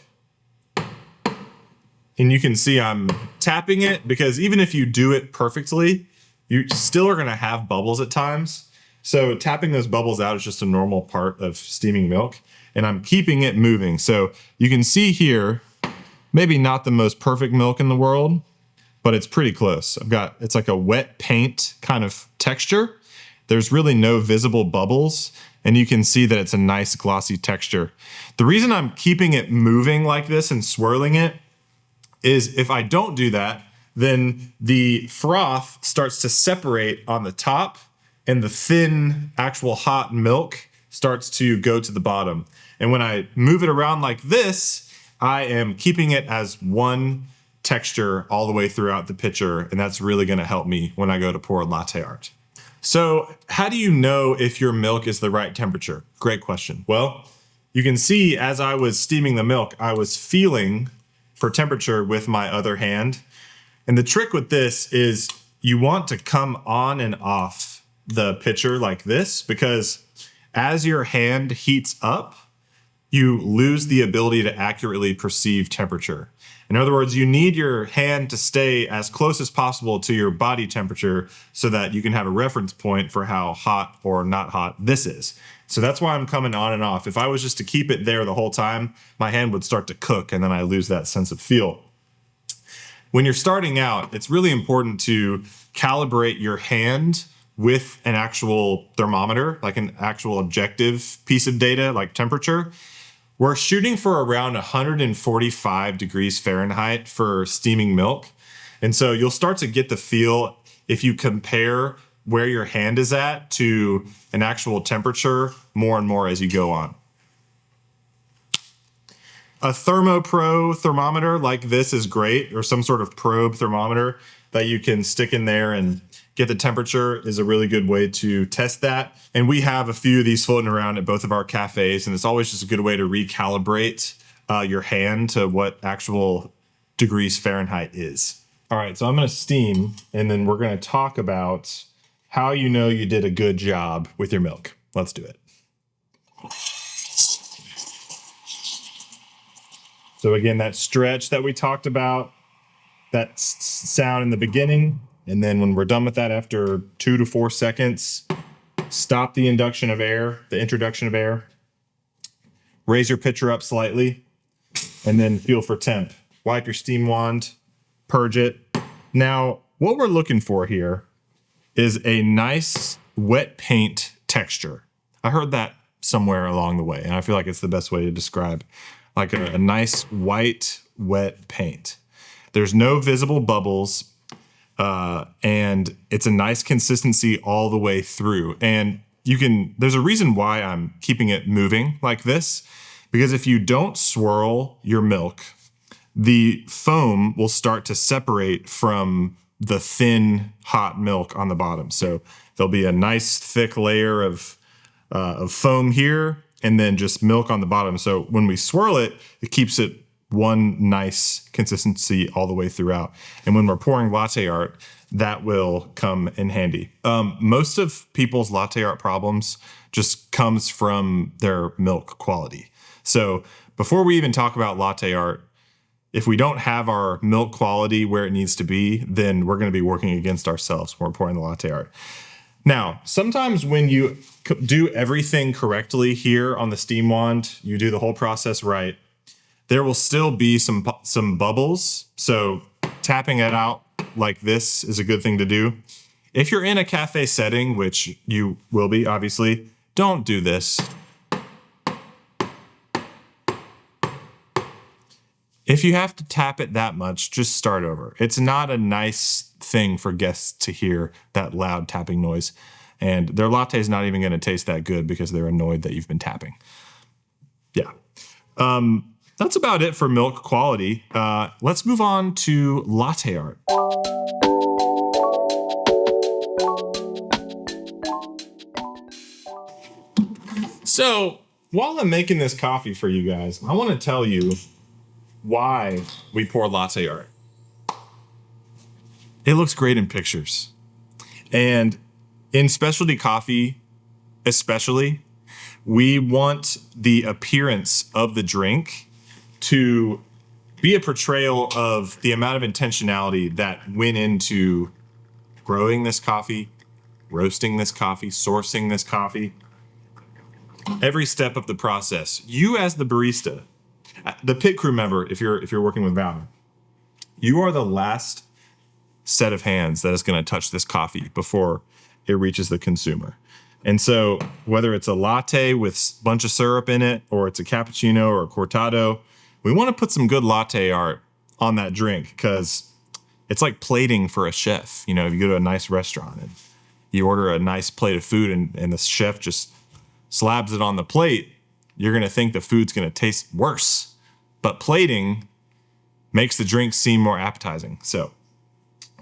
and you can see I'm tapping it because even if you do it perfectly, you still are gonna have bubbles at times. So tapping those bubbles out is just a normal part of steaming milk, and I'm keeping it moving. So you can see here, maybe not the most perfect milk in the world, but it's pretty close. It's like a wet paint kind of texture. There's really no visible bubbles, and you can see that it's a nice glossy texture. The reason I'm keeping it moving like this and swirling it is if I don't do that, then the froth starts to separate on the top and the thin, actual hot milk starts to go to the bottom. And when I move it around like this, I am keeping it as one texture all the way throughout the pitcher, and that's really gonna help me when I go to pour latte art. So how do you know if your milk is the right temperature? Great question. Well, you can see as I was steaming the milk, I was feeling for temperature with my other hand. And the trick with this is you want to come on and off the pitcher like this, because as your hand heats up, you lose the ability to accurately perceive temperature. In other words, you need your hand to stay as close as possible to your body temperature so that you can have a reference point for how hot or not hot this is. So that's why I'm coming on and off. If I was just to keep it there the whole time, my hand would start to cook and then I lose that sense of feel. When you're starting out, it's really important to calibrate your hand with an actual thermometer, like an actual objective piece of data, like temperature. We're shooting for around 145 degrees Fahrenheit for steaming milk. And so you'll start to get the feel if you compare where your hand is at to an actual temperature more and more as you go on. A ThermoPro thermometer like this is great, or some sort of probe thermometer that you can stick in there and get the temperature is a really good way to test that. And we have a few of these floating around at both of our cafes, and it's always just a good way to recalibrate your hand to what actual degrees Fahrenheit is. All right, so I'm gonna steam, and then we're gonna talk about how you know you did a good job with your milk. Let's do it. So again, that stretch that we talked about, that sound in the beginning, and then when we're done with that after 2 to 4 seconds, stop the introduction of air, raise your pitcher up slightly, and then feel for temp. Wipe your steam wand, purge it. Now, what we're looking for here is a nice wet paint texture. I heard that somewhere along the way, and I feel like it's the best way to describe like a nice white wet paint. There's no visible bubbles, and it's a nice consistency all the way through. And there's a reason why I'm keeping it moving like this, because if you don't swirl your milk, the foam will start to separate from the thin, hot milk on the bottom. So there'll be a nice thick layer of foam here, and then just milk on the bottom. So when we swirl it, it keeps it one nice consistency all the way throughout. And when we're pouring latte art, that will come in handy. Most of people's latte art problems just comes from their milk quality. So before we even talk about latte art, if we don't have our milk quality where it needs to be, then we're gonna be working against ourselves when we're pouring the latte art. Now, sometimes when you do everything correctly here on the steam wand, you do the whole process right, there will still be some bubbles. So tapping it out like this is a good thing to do. If you're in a cafe setting, which you will be, obviously, don't do this. If you have to tap it that much, just start over. It's not a nice thing for guests to hear, that loud tapping noise. And their latte is not even going to taste that good because they're annoyed that you've been tapping. Yeah. that's about it for milk quality. Let's move on to latte art. So while I'm making this coffee for you guys, I want to tell you why we pour latte art. It looks great in pictures. And in specialty coffee, especially, we want the appearance of the drink to be a portrayal of the amount of intentionality that went into growing this coffee, roasting this coffee, sourcing this coffee. Every step of the process. You as the barista, the pit crew member, if you're working with Valor, you are the last set of hands that is going to touch this coffee before it reaches the consumer. And so whether it's a latte with a bunch of syrup in it, or it's a cappuccino or a cortado, we want to put some good latte art on that drink, because it's like plating for a chef. You know, if you go to a nice restaurant and you order a nice plate of food and the chef just slabs it on the plate, you're going to think the food's going to taste worse. But plating makes the drink seem more appetizing. So,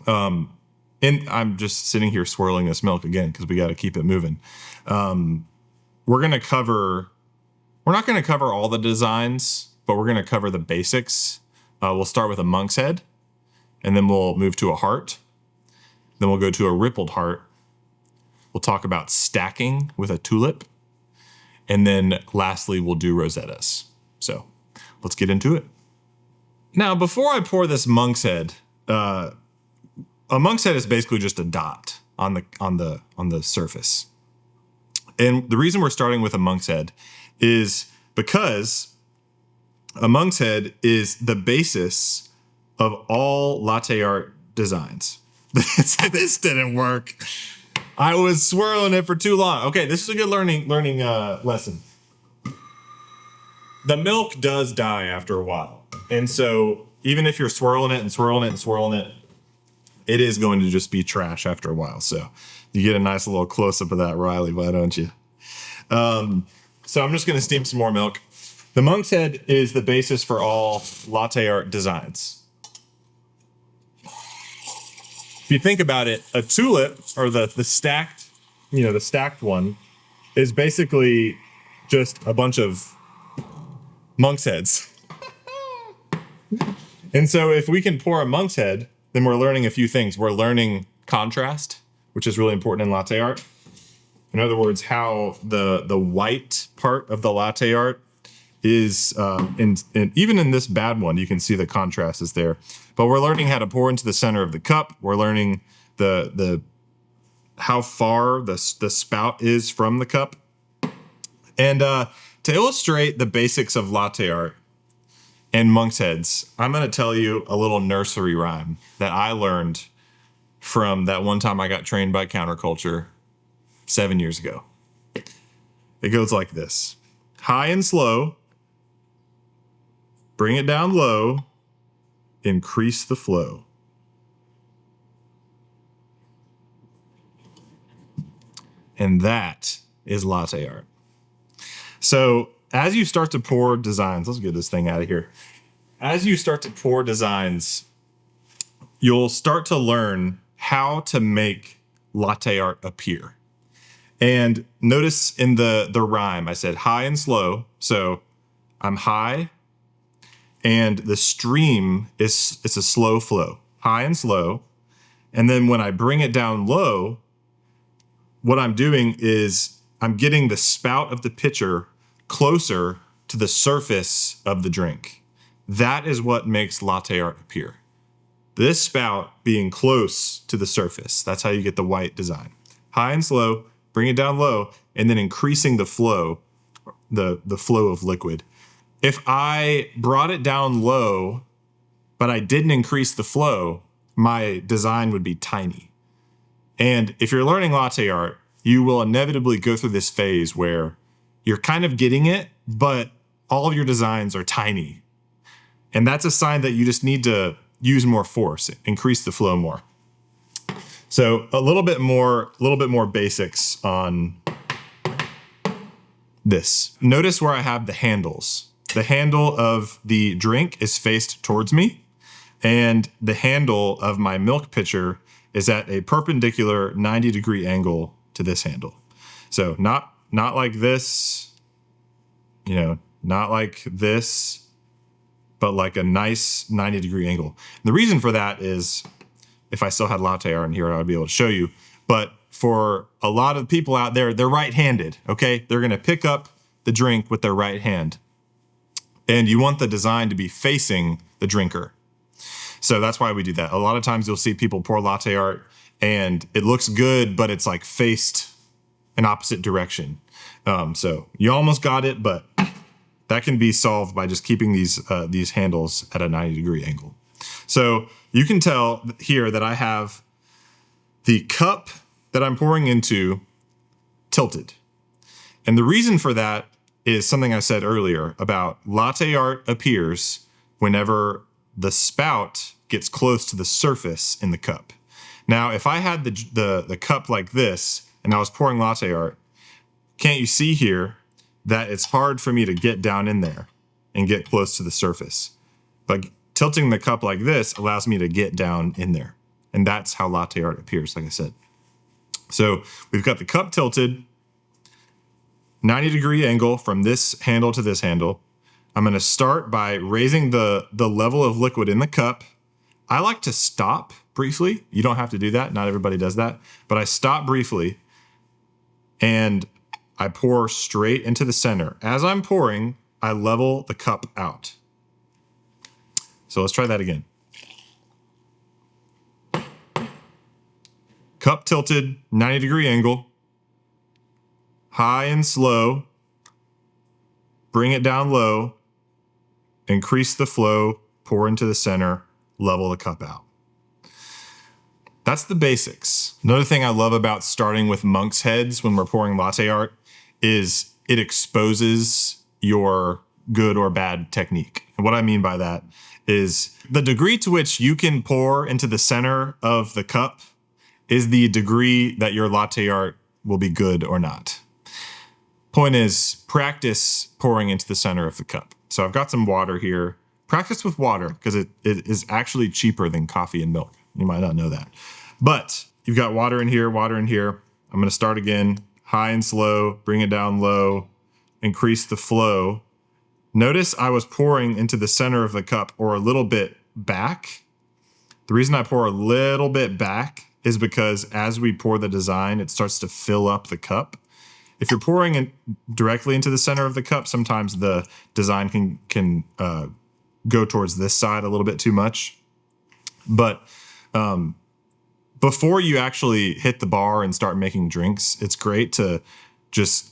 and I'm just sitting here swirling this milk again because we got to keep it moving. We're not going to cover all the designs, but we're going to cover the basics. We'll start with a monk's head, and then we'll move to a heart. Then we'll go to a rippled heart. We'll talk about stacking with a tulip. And then lastly, we'll do rosettas. So let's get into it. Now, before I pour this monk's head, a monk's head is basically just a dot on the surface. And the reason we're starting with a monk's head is because a monk's head is the basis of all latte art designs. This didn't work. I was swirling it for too long. Okay, this is a good learning lesson. The milk does die after a while. And so even if you're swirling it and swirling it and swirling it, it is going to just be trash after a while. So you get a nice little close-up of that, Riley, why don't you? So I'm just going to steam some more milk. The monk's head is the basis for all latte art designs. If you think about it, a tulip, or the stacked, the stacked one, is basically just a bunch of monk's heads. And so if we can pour a monk's head, then we're learning a few things. We're learning contrast, which is really important in latte art. In other words, how the white part of the latte art is, even in this bad one, you can see the contrast is there. But we're learning how to pour into the center of the cup. We're learning the how far the spout is from the cup. And to illustrate the basics of latte art and monk's heads, I'm going to tell you a little nursery rhyme that I learned from that one time I got trained by Counterculture 7 years ago. It goes like this: high and slow, bring it down low, increase the flow. And that is latte art. So as you start to pour designs, let's get this thing out of here. As you start to pour designs, you'll start to learn how to make latte art appear. And notice in the rhyme, I said high and slow. So I'm high, and the stream it's a slow flow, high and slow. And then when I bring it down low, what I'm doing is I'm getting the spout of the pitcher closer to the surface of the drink. That is what makes latte art appear. This spout being close to the surface. That's how you get the white design. High and slow, bring it down low, and then increasing the flow, the flow of liquid. If I brought it down low, but I didn't increase the flow, my design would be tiny. And if you're learning latte art, you will inevitably go through this phase where you're kind of getting it, but all of your designs are tiny. And that's a sign that you just need to use more force, increase the flow more. So a little bit more basics on this. Notice where I have the handles. the handle of the drink is faced towards me, and the handle of my milk pitcher is at a perpendicular 90-degree angle to this handle. So not like this, not like this, but like a nice 90-degree angle. And the reason for that is, if I still had Latte Art in here, I would be able to show you. But for a lot of people out there, they're right-handed, okay? They're gonna pick up the drink with their right hand. And you want the design to be facing the drinker. So that's why we do that. A lot of times you'll see people pour Latte Art and it looks good, but it's like faced an opposite direction. So you almost got it, but that can be solved by just keeping these handles at a 90-degree angle. So you can tell here that I have the cup that I'm pouring into tilted. And the reason for that is something I said earlier about Latte Art appears whenever the spout gets close to the surface in the cup. Now, if I had the cup like this and I was pouring Latte Art, can't you see here that it's hard for me to get down in there and get close to the surface? But tilting the cup like this allows me to get down in there. And that's how Latte Art appears, like I said. So we've got the cup tilted, 90-degree angle from this handle to this handle. I'm going to start by raising the level of liquid in the cup. I like to stop briefly. You don't have to do that. Not everybody does that. But I stop briefly and I pour straight into the center. As I'm pouring, I level the cup out. So let's try that again. Cup tilted, 90-degree angle. High and slow. Bring it down low. Increase the flow. Pour into the center. Level the cup out. That's the basics. Another thing I love about starting with monk's heads when we're pouring Latte Art is it exposes your good or bad technique. And what I mean by that is the degree to which you can pour into the center of the cup is the degree that your Latte Art will be good or not. Point is, practice pouring into the center of the cup. So I've got some water here. Practice with water because it is actually cheaper than coffee and milk. You might not know that. But you've got water in here, water in here. I'm going to start again, high and slow, bring it down low, increase the flow. Notice I was pouring into the center of the cup or a little bit back. The reason I pour a little bit back is because as we pour the design, it starts to fill up the cup. If you're pouring it directly into the center of the cup, sometimes the design can go towards this side a little bit too much. But before you actually hit the bar and start making drinks, it's great to just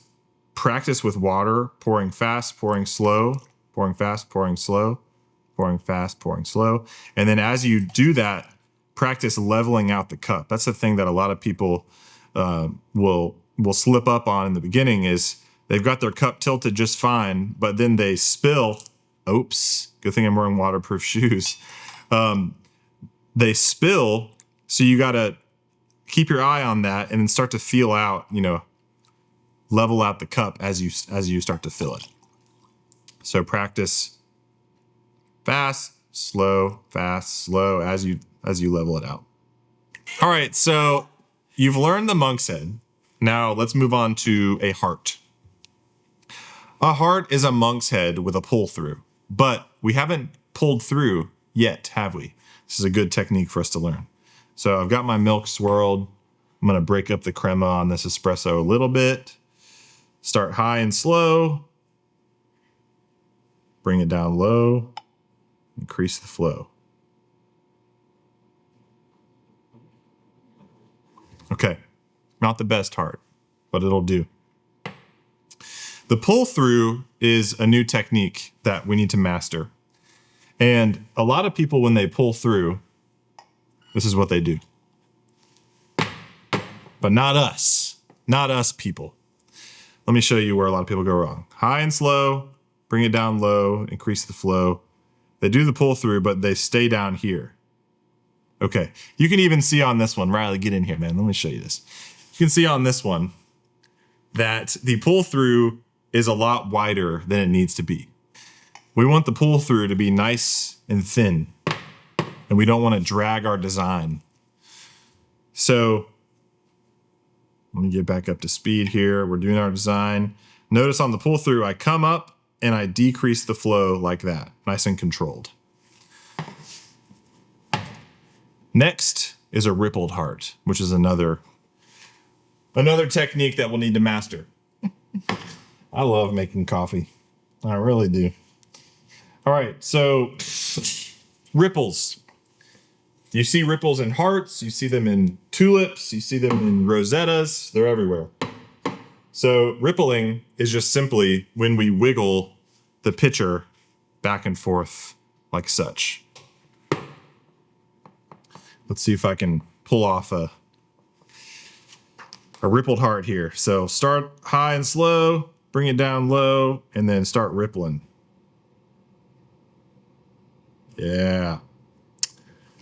practice with water, pouring fast, pouring slow, pouring fast, pouring slow, pouring fast, pouring slow. And then as you do that, practice leveling out the cup. That's the thing that a lot of people will slip up on in the beginning is they've got their cup tilted just fine, but then they spill. Oops, good thing I'm wearing waterproof shoes. They spill, so you got to keep your eye on that and then start to feel out, level out the cup as you start to fill it. So practice fast, slow, as you level it out. All right, so you've learned the monk's head. Now let's move on to a heart. A heart is a monk's head with a pull through, but we haven't pulled through yet, have we? This is a good technique for us to learn. So I've got my milk swirled. I'm going to break up the crema on this espresso a little bit. Start high and slow. Bring it down low. Increase the flow. Okay, not the best heart, but it'll do. The pull through is a new technique that we need to master. And a lot of people, when they pull through, this is what they do. But not us people. Let me show you where a lot of people go wrong. High and slow, bring it down low, increase the flow. They do the pull through, but they stay down here. Okay, you can even see on this one, Riley, get in here, man. Let me show you this. You can see on this one that the pull through is a lot wider than it needs to be. We want the pull through to be nice and thin, and we don't want to drag our design. So let me get back up to speed here. We're doing our design. Notice on the pull through, I come up and I decrease the flow like that, nice and controlled. Next is a rippled heart, which is another technique that we'll need to master. I love making coffee. I really do. All right, so ripples. You see ripples in hearts, you see them in tulips, you see them in rosettas, they're everywhere. So rippling is just simply when we wiggle the pitcher back and forth like such. Let's see if I can pull off a rippled heart here. So start high and slow, bring it down low, and then start rippling. Yeah,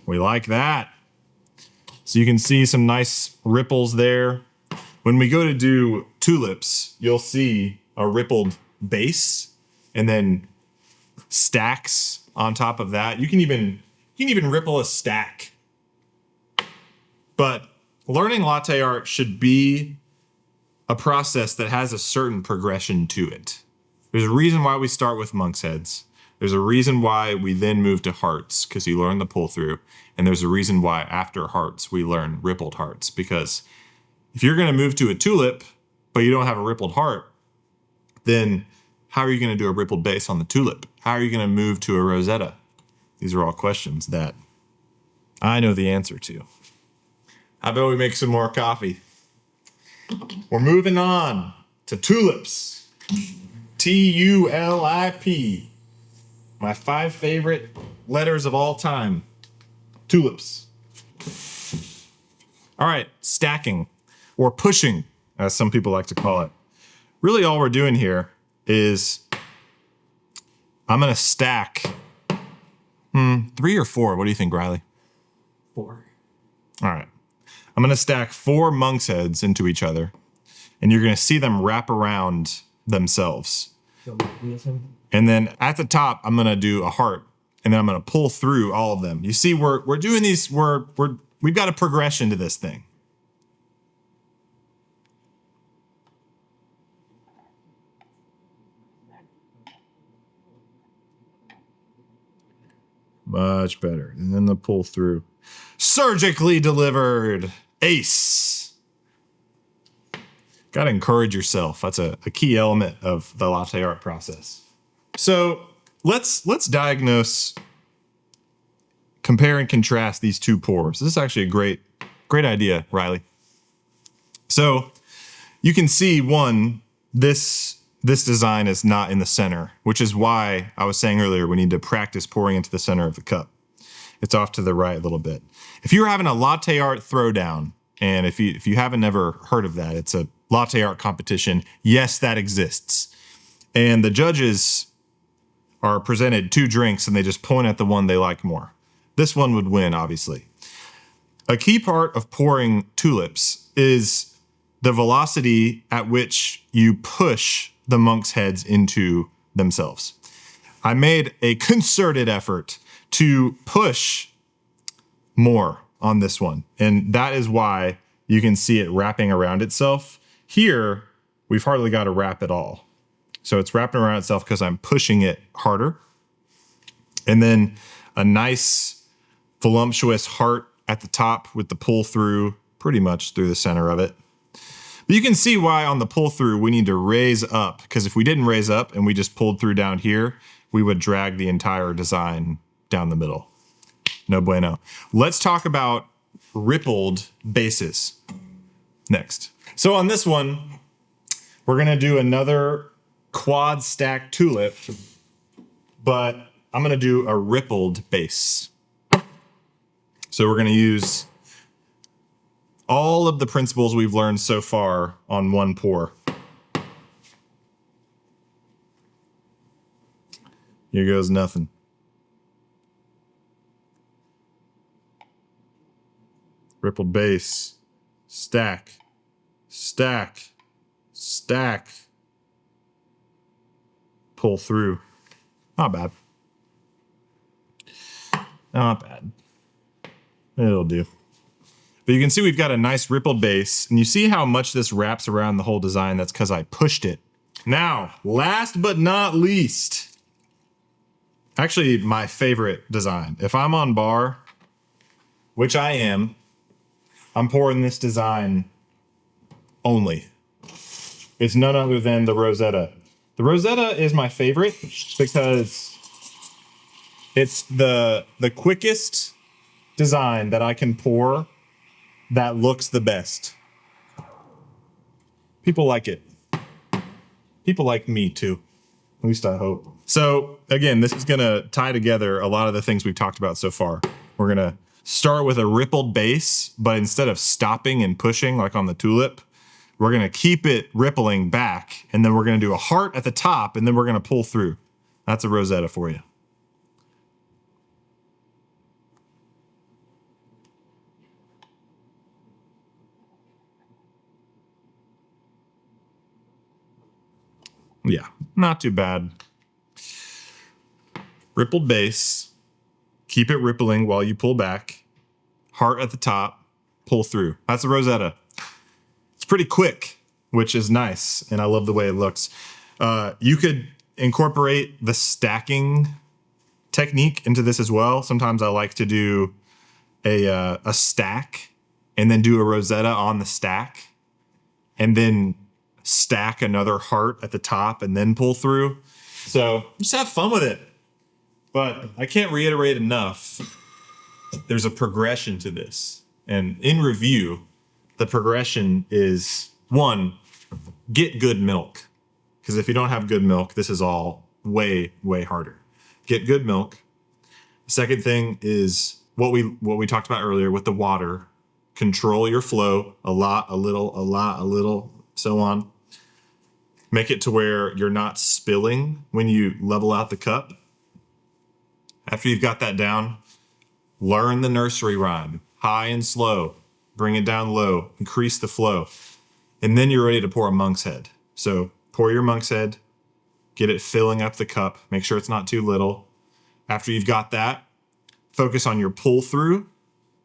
we like that. So you can see some nice ripples there. When we go to do tulips, you'll see a rippled base and then stacks on top of that. You can even ripple a stack. But learning latte art should be a process that has a certain progression to it. There's a reason why we start with monk's heads. There's a reason why we then move to hearts, because you learn the pull through. And there's a reason why after hearts, we learn rippled hearts. Because if you're going to move to a tulip, but you don't have a rippled heart, then how are you going to do a rippled base on the tulip? How are you going to move to a rosetta? These are all questions that I know the answer to. How about we make some more coffee? We're moving on to tulips. T-U-L-I-P. My 5 favorite letters of all time. Tulips. All right, stacking or pushing, as some people like to call it. Really all we're doing here is I'm going to stack 3 or 4. What do you think, Riley? 4. All right. I'm going to stack 4 monk's heads into each other, and you're going to see them wrap around themselves. And then at the top, I'm going to do a heart, and then I'm going to pull through all of them. You see, we're doing these, we've got a progression to this thing. Much better. And then the pull through. Surgically delivered. Ace. Got to encourage yourself. That's a key element of the latte art process. So let's diagnose, compare and contrast these 2 pours. This is actually a great idea, Riley. So you can see, one, this design is not in the center, which is why I was saying earlier we need to practice pouring into the center of the cup. It's off to the right a little bit. If you're having a latte art throwdown, and if you haven't ever heard of that, it's a latte art competition. Yes, that exists. And the judges are presented 2 drinks and they just point at the one they like more. This one would win, obviously. A key part of pouring tulips is the velocity at which you push the monk's heads into themselves. I made a concerted effort to push more on this one, and that is why you can see it wrapping around itself. Here, we've hardly got to wrap at all. So it's wrapping around itself because I'm pushing it harder. And then a nice voluptuous heart at the top with the pull through pretty much through the center of it. But you can see why on the pull through we need to raise up, because if we didn't raise up and we just pulled through down here, we would drag the entire design down the middle. No bueno. Let's talk about rippled bases next. So on this one, we're going to do another quad stack tulip, but I'm going to do a rippled base. So we're going to use all of the principles we've learned so far on one pour. Here goes nothing. Rippled base, stack, stack, stack, pull through. Not bad. Not bad. It'll do. But you can see we've got a nice rippled base, and you see how much this wraps around the whole design. That's because I pushed it. Now, last but not least, actually my favorite design. If I'm on bar, which I am, I'm pouring this design only. It's none other than the Rosetta. The Rosetta is my favorite because it's the quickest design that I can pour that looks the best. People like it. People like me too. At least I hope. So again, this is gonna tie together a lot of the things we've talked about so far. We're gonna start with a rippled base, but instead of stopping and pushing like on the tulip, we're gonna keep it rippling back, and then we're gonna do a heart at the top, and then we're gonna pull through. That's a Rosetta for you. Yeah, not too bad. Rippled base, keep it rippling while you pull back, heart at the top, pull through. That's a Rosetta. It's pretty quick, which is nice, and I love the way it looks. You could incorporate the stacking technique into this as well. Sometimes I like to do a stack and then do a Rosetta on the stack, and then stack another heart at the top and then pull through. So just have fun with it. But I can't reiterate enough, there's a progression to this. And in review, the progression is, one, get good milk. Because if you don't have good milk, this is all way, way harder. Get good milk. The second thing is what we talked about earlier with the water. Control your flow, a lot, a little, so on. Make it to where you're not spilling when you level out the cup. After you've got that down, learn the nursery rhyme. High and slow. Bring it down low. Increase the flow. And then you're ready to pour a monk's head. So pour your monk's head. Get it filling up the cup. Make sure it's not too little. After you've got that, focus on your pull through.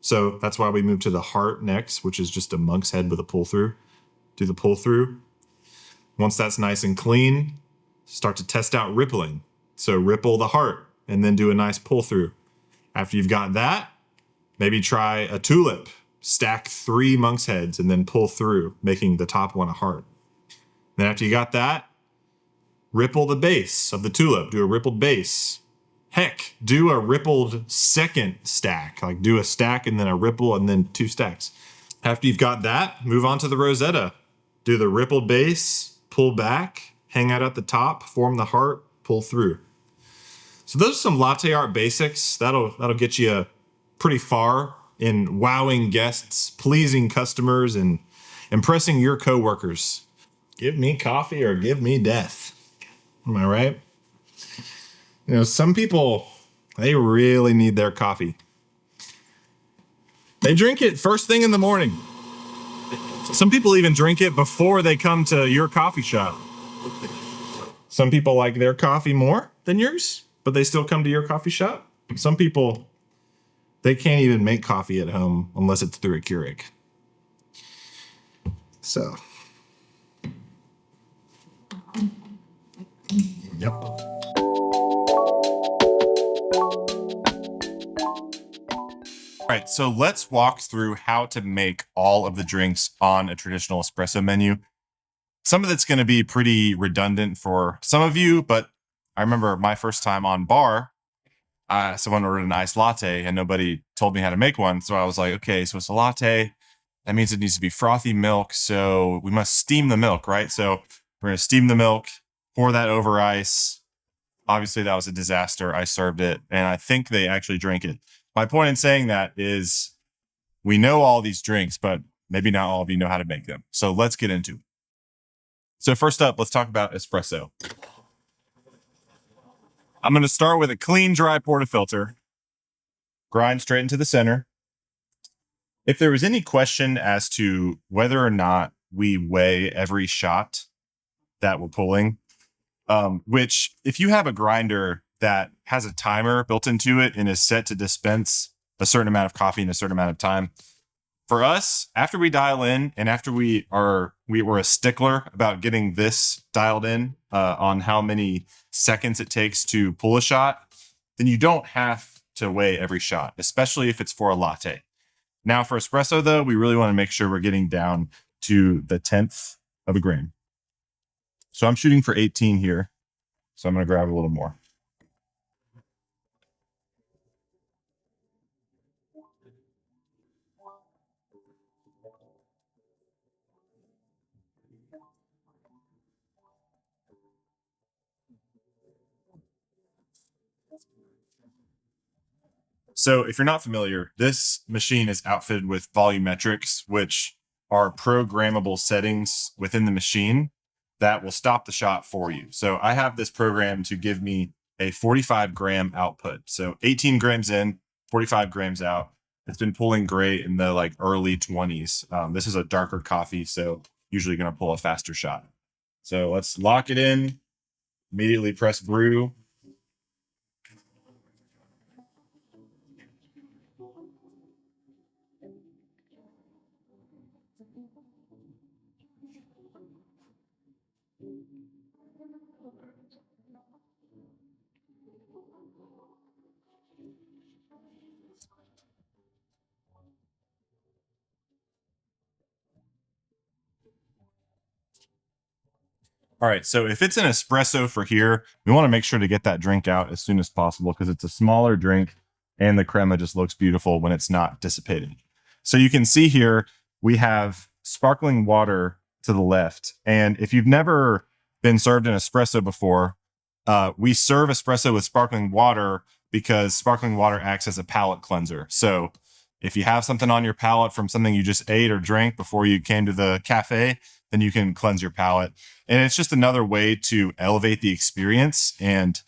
So that's why we move to the heart next, which is just a monk's head with a pull through. Do the pull through. Once that's nice and clean, start to test out rippling. So ripple the heart and then do a nice pull through. After you've got that, maybe try a tulip. Stack 3 monk's heads and then pull through, making the top one a heart. Then after you got that, ripple the base of the tulip. Do a rippled base. Heck, do a rippled second stack. Like do a stack and then a ripple and then 2 stacks. After you've got that, move on to the Rosetta. Do the rippled base, pull back, hang out at the top, form the heart, pull through. So those are some latte art basics. That'll get you pretty far in wowing guests, pleasing customers, and impressing your coworkers. Give me coffee or give me death. Am I right? You know, some people, they really need their coffee. They drink it first thing in the morning. Some people even drink it before they come to your coffee shop. Some people like their coffee more than yours, but they still come to your coffee shop. Some people, they can't even make coffee at home unless it's through a Keurig. So, yep. All right, so let's walk through how to make all of the drinks on a traditional espresso menu. Some of it's going to be pretty redundant for some of you, but I remember my first time on bar, someone ordered an iced latte and nobody told me how to make one. So I was like, okay, so it's a latte. That means it needs to be frothy milk. So we must steam the milk, right? So we're going to steam the milk, pour that over ice. Obviously, that was a disaster. I served it, and I think they actually drank it. My point in saying that is we know all these drinks, but maybe not all of you know how to make them. So let's get into it. So first up, let's talk about espresso. I'm going to start with a clean, dry portafilter. Grind straight into the center. If there was any question as to whether or not we weigh every shot that we're pulling, which if you have a grinder that has a timer built into it and is set to dispense a certain amount of coffee in a certain amount of time. For us, after we dial in and after we were a stickler about getting this dialed in on how many seconds it takes to pull a shot, then you don't have to weigh every shot, especially if it's for a latte. Now for espresso though, we really want to make sure we're getting down to the 10th of a gram. So I'm shooting for 18 here. So I'm going to grab a little more. So if you're not familiar, this machine is outfitted with volumetrics, which are programmable settings within the machine that will stop the shot for you. So I have this program to give me a 45 gram output. So 18 grams in, 45 grams out. It's been pulling great in the like early 20s. This is a darker coffee, so usually going to pull a faster shot. So let's lock it in, immediately press brew. All right, so if it's an espresso for here, we want to make sure to get that drink out as soon as possible because it's a smaller drink and the crema just looks beautiful when it's not dissipated. So you can see here, we have sparkling water to the left. And if you've never been served an espresso before, we serve espresso with sparkling water because sparkling water acts as a palate cleanser. So if you have something on your palate from something you just ate or drank before you came to the cafe, then you can cleanse your palate. And it's just another way to elevate the experience and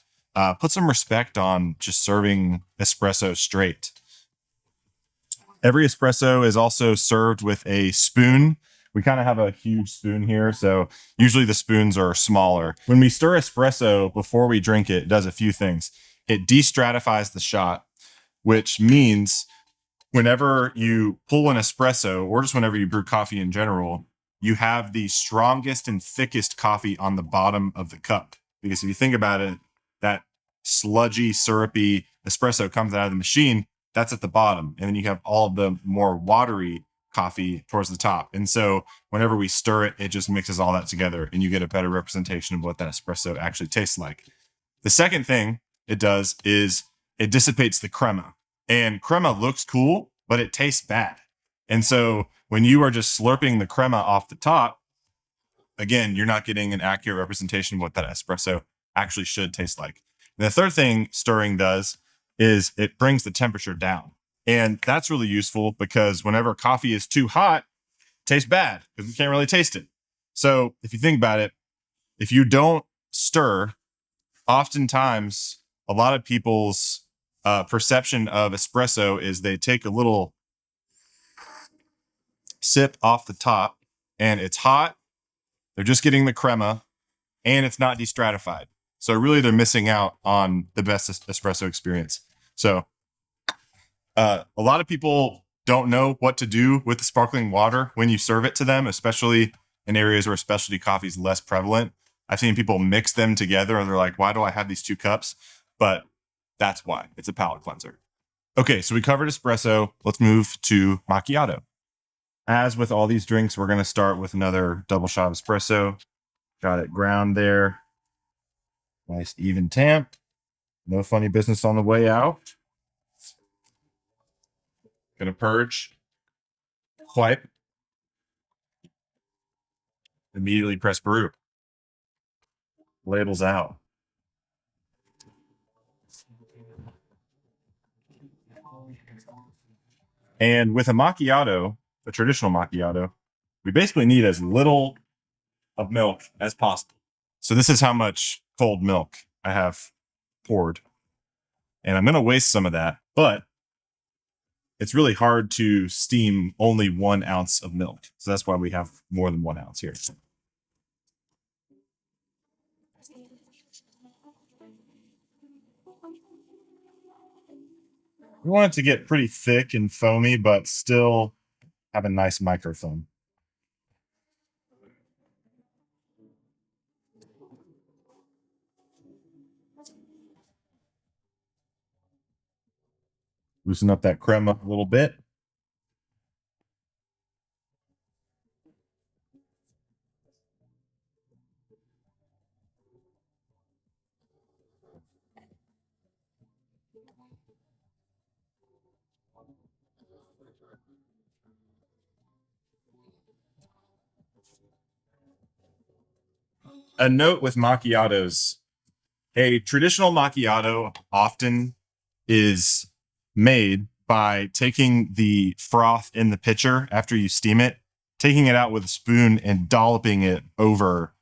put some respect on just serving espresso straight. Every espresso is also served with a spoon. We kind of have a huge spoon here, so usually the spoons are smaller. When we stir espresso before we drink it, it does a few things. It de-stratifies the shot, which means whenever you pull an espresso, or just whenever you brew coffee in general, you have the strongest and thickest coffee on the bottom of the cup. Because if you think about it, that sludgy, syrupy espresso comes out of the machine, that's at the bottom. And then you have all of the more watery coffee towards the top. And so whenever we stir it, it just mixes all that together and you get a better representation of what that espresso actually tastes like. The second thing it does is it dissipates the crema. And crema looks cool, but it tastes bad. And so when you are just slurping the crema off the top, again, you're not getting an accurate representation of what that espresso actually should taste like. And the third thing stirring does is it brings the temperature down. And that's really useful because whenever coffee is too hot, it tastes bad because we can't really taste it. So if you think about it, if you don't stir, oftentimes a lot of people's perception of espresso is they take a little sip off the top and it's hot. They're just getting the crema and it's not de-stratified. So really they're missing out on the best espresso experience. So a lot of people don't know what to do with the sparkling water when you serve it to them, especially in areas where specialty coffee is less prevalent. I've seen people mix them together and they're like, why do I have these two cups? But that's why. It's a palate cleanser. Okay, so we covered espresso. Let's move to macchiato. As with all these drinks, we're going to start with another double shot of espresso. Got it ground there. Nice even tamp. No funny business on the way out. Gonna purge. Wipe. Immediately press brew. Labels out. And with a macchiato, a traditional macchiato, we basically need as little of milk as possible. So this is how much cold milk I have poured. And I'm going to waste some of that, but it's really hard to steam only 1 ounce of milk. So that's why we have more than 1 ounce here. We want it to get pretty thick and foamy, but still have a nice microfoam. Loosen up that crema a little bit. A note with macchiatos, a traditional macchiato often is made by taking the froth in the pitcher after you steam it, taking it out with a spoon and dolloping it over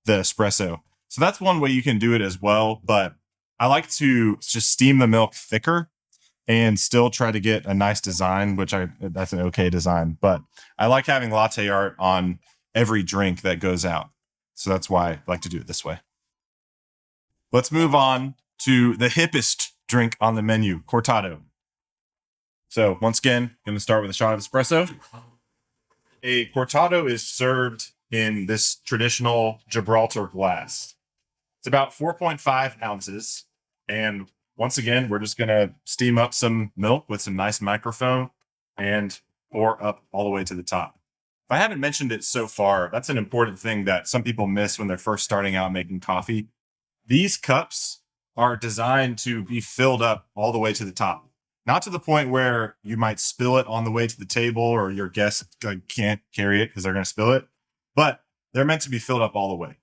the espresso. So that's one way you can do it as well. But I like to just steam the milk thicker and still try to get a nice design, that's an okay design. But I like having latte art on every drink that goes out. So that's why I like to do it this way. Let's move on to the hippest drink on the menu, cortado. So once again, going to start with a shot of espresso. A cortado is served in this traditional Gibraltar glass. It's about 4.5 ounces. And once again, we're just going to steam up some milk with some nice microfoam and pour up all the way to the top. If I haven't mentioned it so far, that's an important thing that some people miss when they're first starting out making coffee. These cups are designed to be filled up all the way to the top. Not to the point where you might spill it on the way to the table or your guests can't carry it because they're going to spill it, but they're meant to be filled up all the way.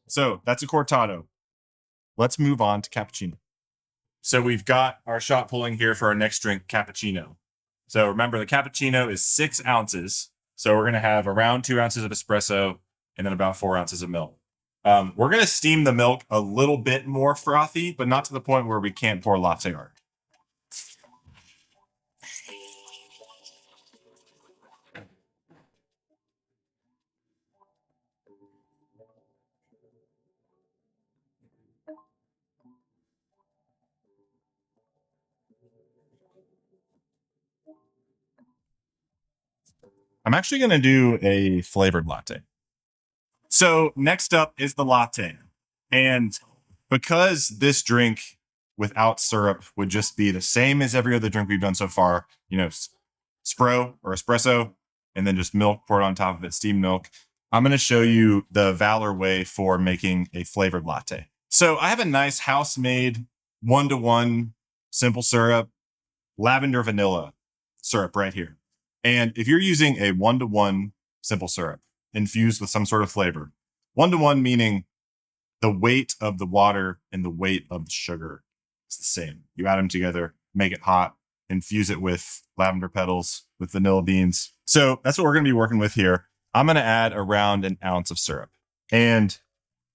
So that's a cortado. Let's move on to cappuccino. So we've got our shot pulling here for our next drink, cappuccino. So remember, the cappuccino is 6 ounces. So we're going to have around 2 ounces of espresso and then about 4 ounces of milk. We're going to steam the milk a little bit more frothy, but not to the point where we can't pour latte art. I'm actually going to do a flavored latte. So next up is the latte. And because this drink without syrup would just be the same as every other drink we've done so far, spro or espresso, and then just milk poured on top of it, steamed milk. I'm going to show you the Valor way for making a flavored latte. So I have a nice house-made 1-to-1 simple syrup, lavender vanilla syrup right here. And if you're using a 1-to-1 simple syrup infused with some sort of flavor, 1-to-1 meaning the weight of the water and the weight of the sugar is the same. You add them together, make it hot, infuse it with lavender petals, with vanilla beans. So that's what we're going to be working with here. I'm going to add around an ounce of syrup. And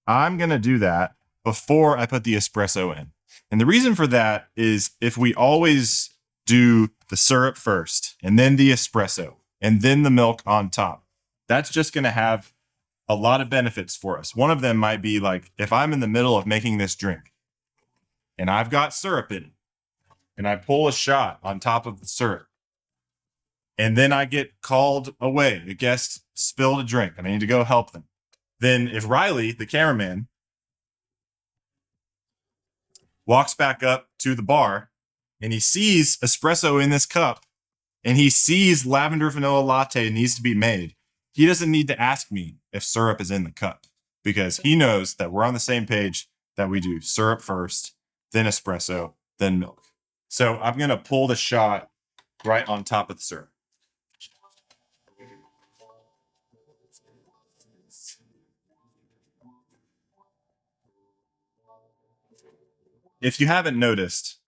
I'm going to do that before I put the espresso in. And the reason for that is if we always do the syrup first and then the espresso and then the milk on top, that's just going to have a lot of benefits for us. One of them might be like, if I'm in the middle of making this drink and I've got syrup in it and I pull a shot on top of the syrup and then I get called away, the guest spilled a drink and I need to go help them. Then if Riley, the cameraman, walks back up to the bar and he sees espresso in this cup and he sees lavender vanilla latte needs to be made, he doesn't need to ask me if syrup is in the cup because he knows that we're on the same page, that we do syrup first, then espresso, then milk. So I'm going to pull the shot right on top of the syrup. if you haven't noticed,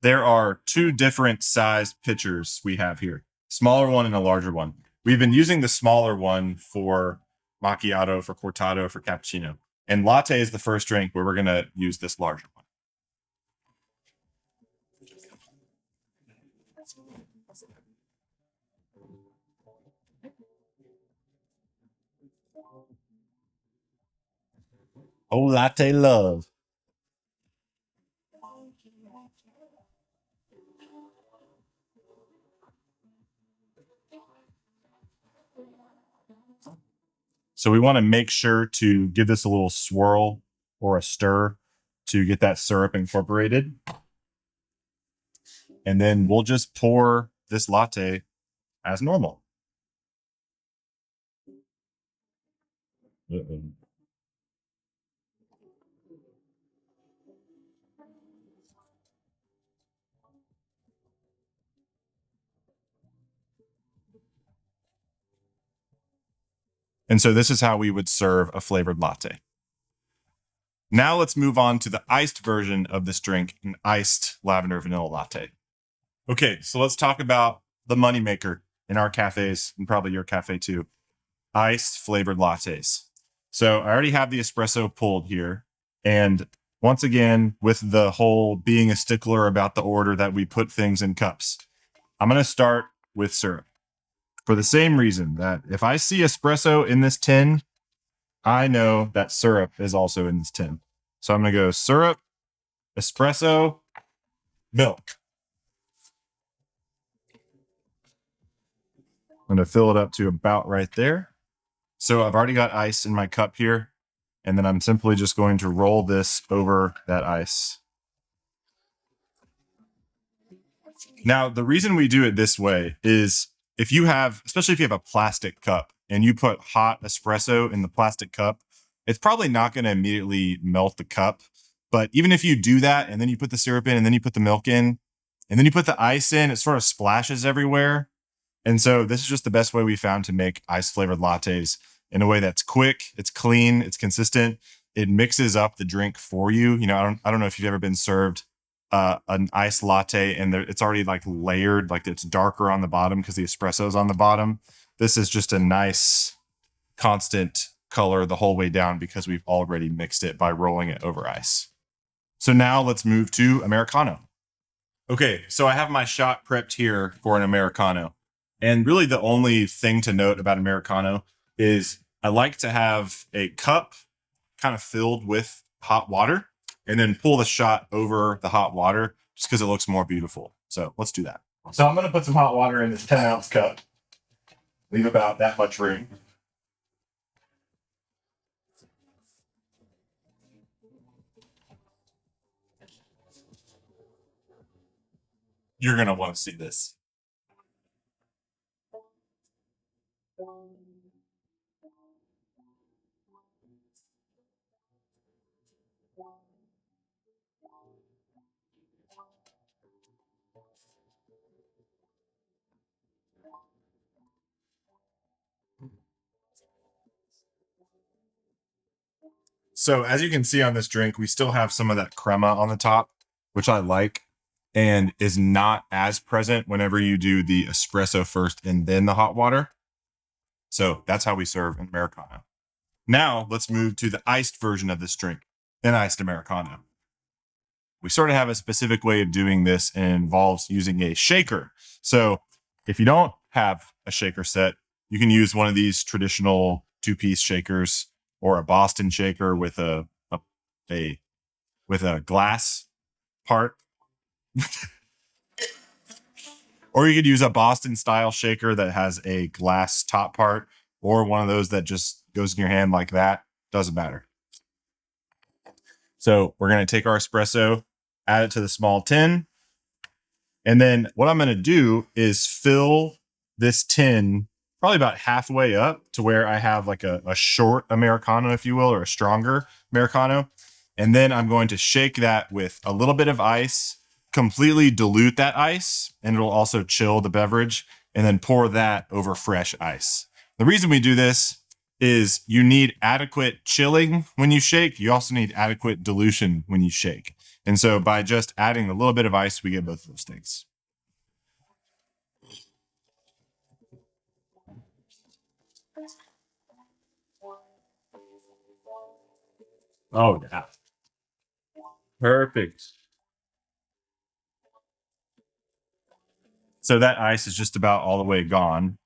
there are two different size pitchers we have here, smaller one and a larger one. We've been using the smaller one for macchiato, for cortado, for cappuccino. And latte is the first drink where we're going to use this larger one. Oh, latte love. So we want to make sure to give this a little swirl or a stir to get that syrup incorporated. And then we'll just pour this latte as normal. And so this is how we would serve a flavored latte. Now let's move on to the iced version of this drink, an iced lavender vanilla latte. Okay, so let's talk about the moneymaker in our cafes and probably your cafe too, iced flavored lattes. So I already have the espresso pulled here. And once again, with the whole being a stickler about the order that we put things in cups, I'm going to start with syrup for the same reason that if I see espresso in this tin, I know that syrup is also in this tin. So I'm going to go syrup, espresso, milk. I'm going to fill it up to about right there. So I've already got ice in my cup here. And then I'm simply just going to roll this over that ice. Now, the reason we do it this way is if you have, especially if you have a plastic cup and you put hot espresso in the plastic cup, it's probably not going to immediately melt the cup. But even if you do that and then you put the syrup in and then you put the milk in and then you put the ice in, it sort of splashes everywhere. And so this is just the best way we found to make ice flavored lattes in a way that's quick, it's clean, it's consistent. It mixes up the drink for you. You know, I don't know if you've ever been served an iced latte and it's already like layered, like it's darker on the bottom because the espresso is on the bottom. This is just a nice constant color the whole way down because we've already mixed it by rolling it over ice. So now let's move to Americano. Okay, so I have my shot prepped here for an Americano. And really the only thing to note about Americano is I like to have a cup kind of filled with hot water and then pull the shot over the hot water just because it looks more beautiful. So let's do that. So I'm going to put some hot water in this 10-ounce cup. Leave about that much room. You're going to want to see this. So as you can see on this drink, we still have some of that crema on the top, which I like and is not as present whenever you do the espresso first and then the hot water. So that's how we serve an Americano. Now let's move to the iced version of this drink, an iced Americano. We sort of have a specific way of doing this and it involves using a shaker. So if you don't have a shaker set, you can use one of these traditional two-piece shakers or a Boston shaker with a glass part. Or you could use a Boston style shaker that has a glass top part or one of those that just goes in your hand like that. Doesn't matter. So we're going to take our espresso, add it to the small tin. And then what I'm going to do is fill this tin probably about halfway up to where I have like a short Americano, if you will, or a stronger Americano. And then I'm going to shake that with a little bit of ice, completely dilute that ice, and it'll also chill the beverage, and then pour that over fresh ice. The reason we do this is you need adequate chilling when you shake. You also need adequate dilution when you shake. And so by just adding a little bit of ice, we get both of those things. Oh, yeah. Perfect. So that ice is just about all the way gone.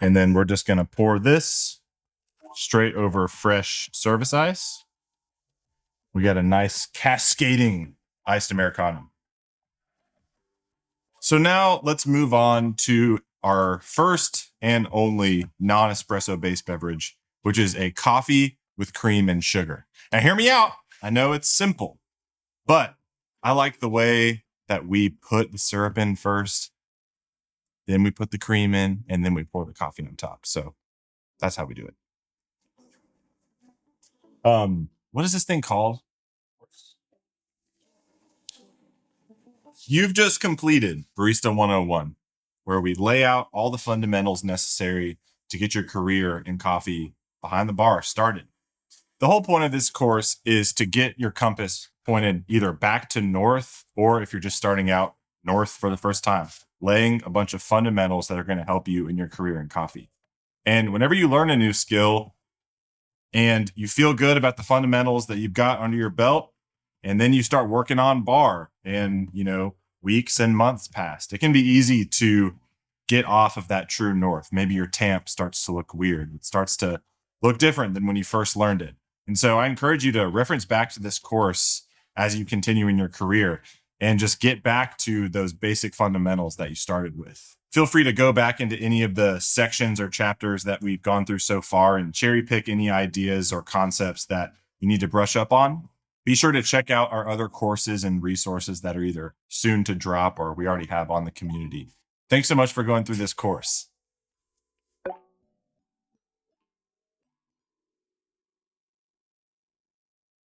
And then we're just going to pour this straight over fresh service ice. We got a nice cascading iced Americano. So now let's move on to our first and only non-espresso based beverage, which is a coffee with cream and sugar. Now hear me out. I know it's simple, but I like the way that we put the syrup in first, then we put the cream in, and then we pour the coffee on top. So that's how we do it. What is this thing called? You've just completed Barista 101, where we lay out all the fundamentals necessary to get your career in coffee behind the bar started. The whole point of this course is to get your compass pointed either back to north, or if you're just starting out, north for the first time, laying a bunch of fundamentals that are going to help you in your career in coffee. And whenever you learn a new skill and you feel good about the fundamentals that you've got under your belt, and then you start working on bar and, weeks and months past, it can be easy to get off of that true north. Maybe your tamp starts to look weird. It starts to look different than when you first learned it. And so I encourage you to reference back to this course as you continue in your career and just get back to those basic fundamentals that you started with. Feel free to go back into any of the sections or chapters that we've gone through so far and cherry pick any ideas or concepts that you need to brush up on. Be sure to check out our other courses and resources that are either soon to drop or we already have on the community. Thanks so much for going through this course.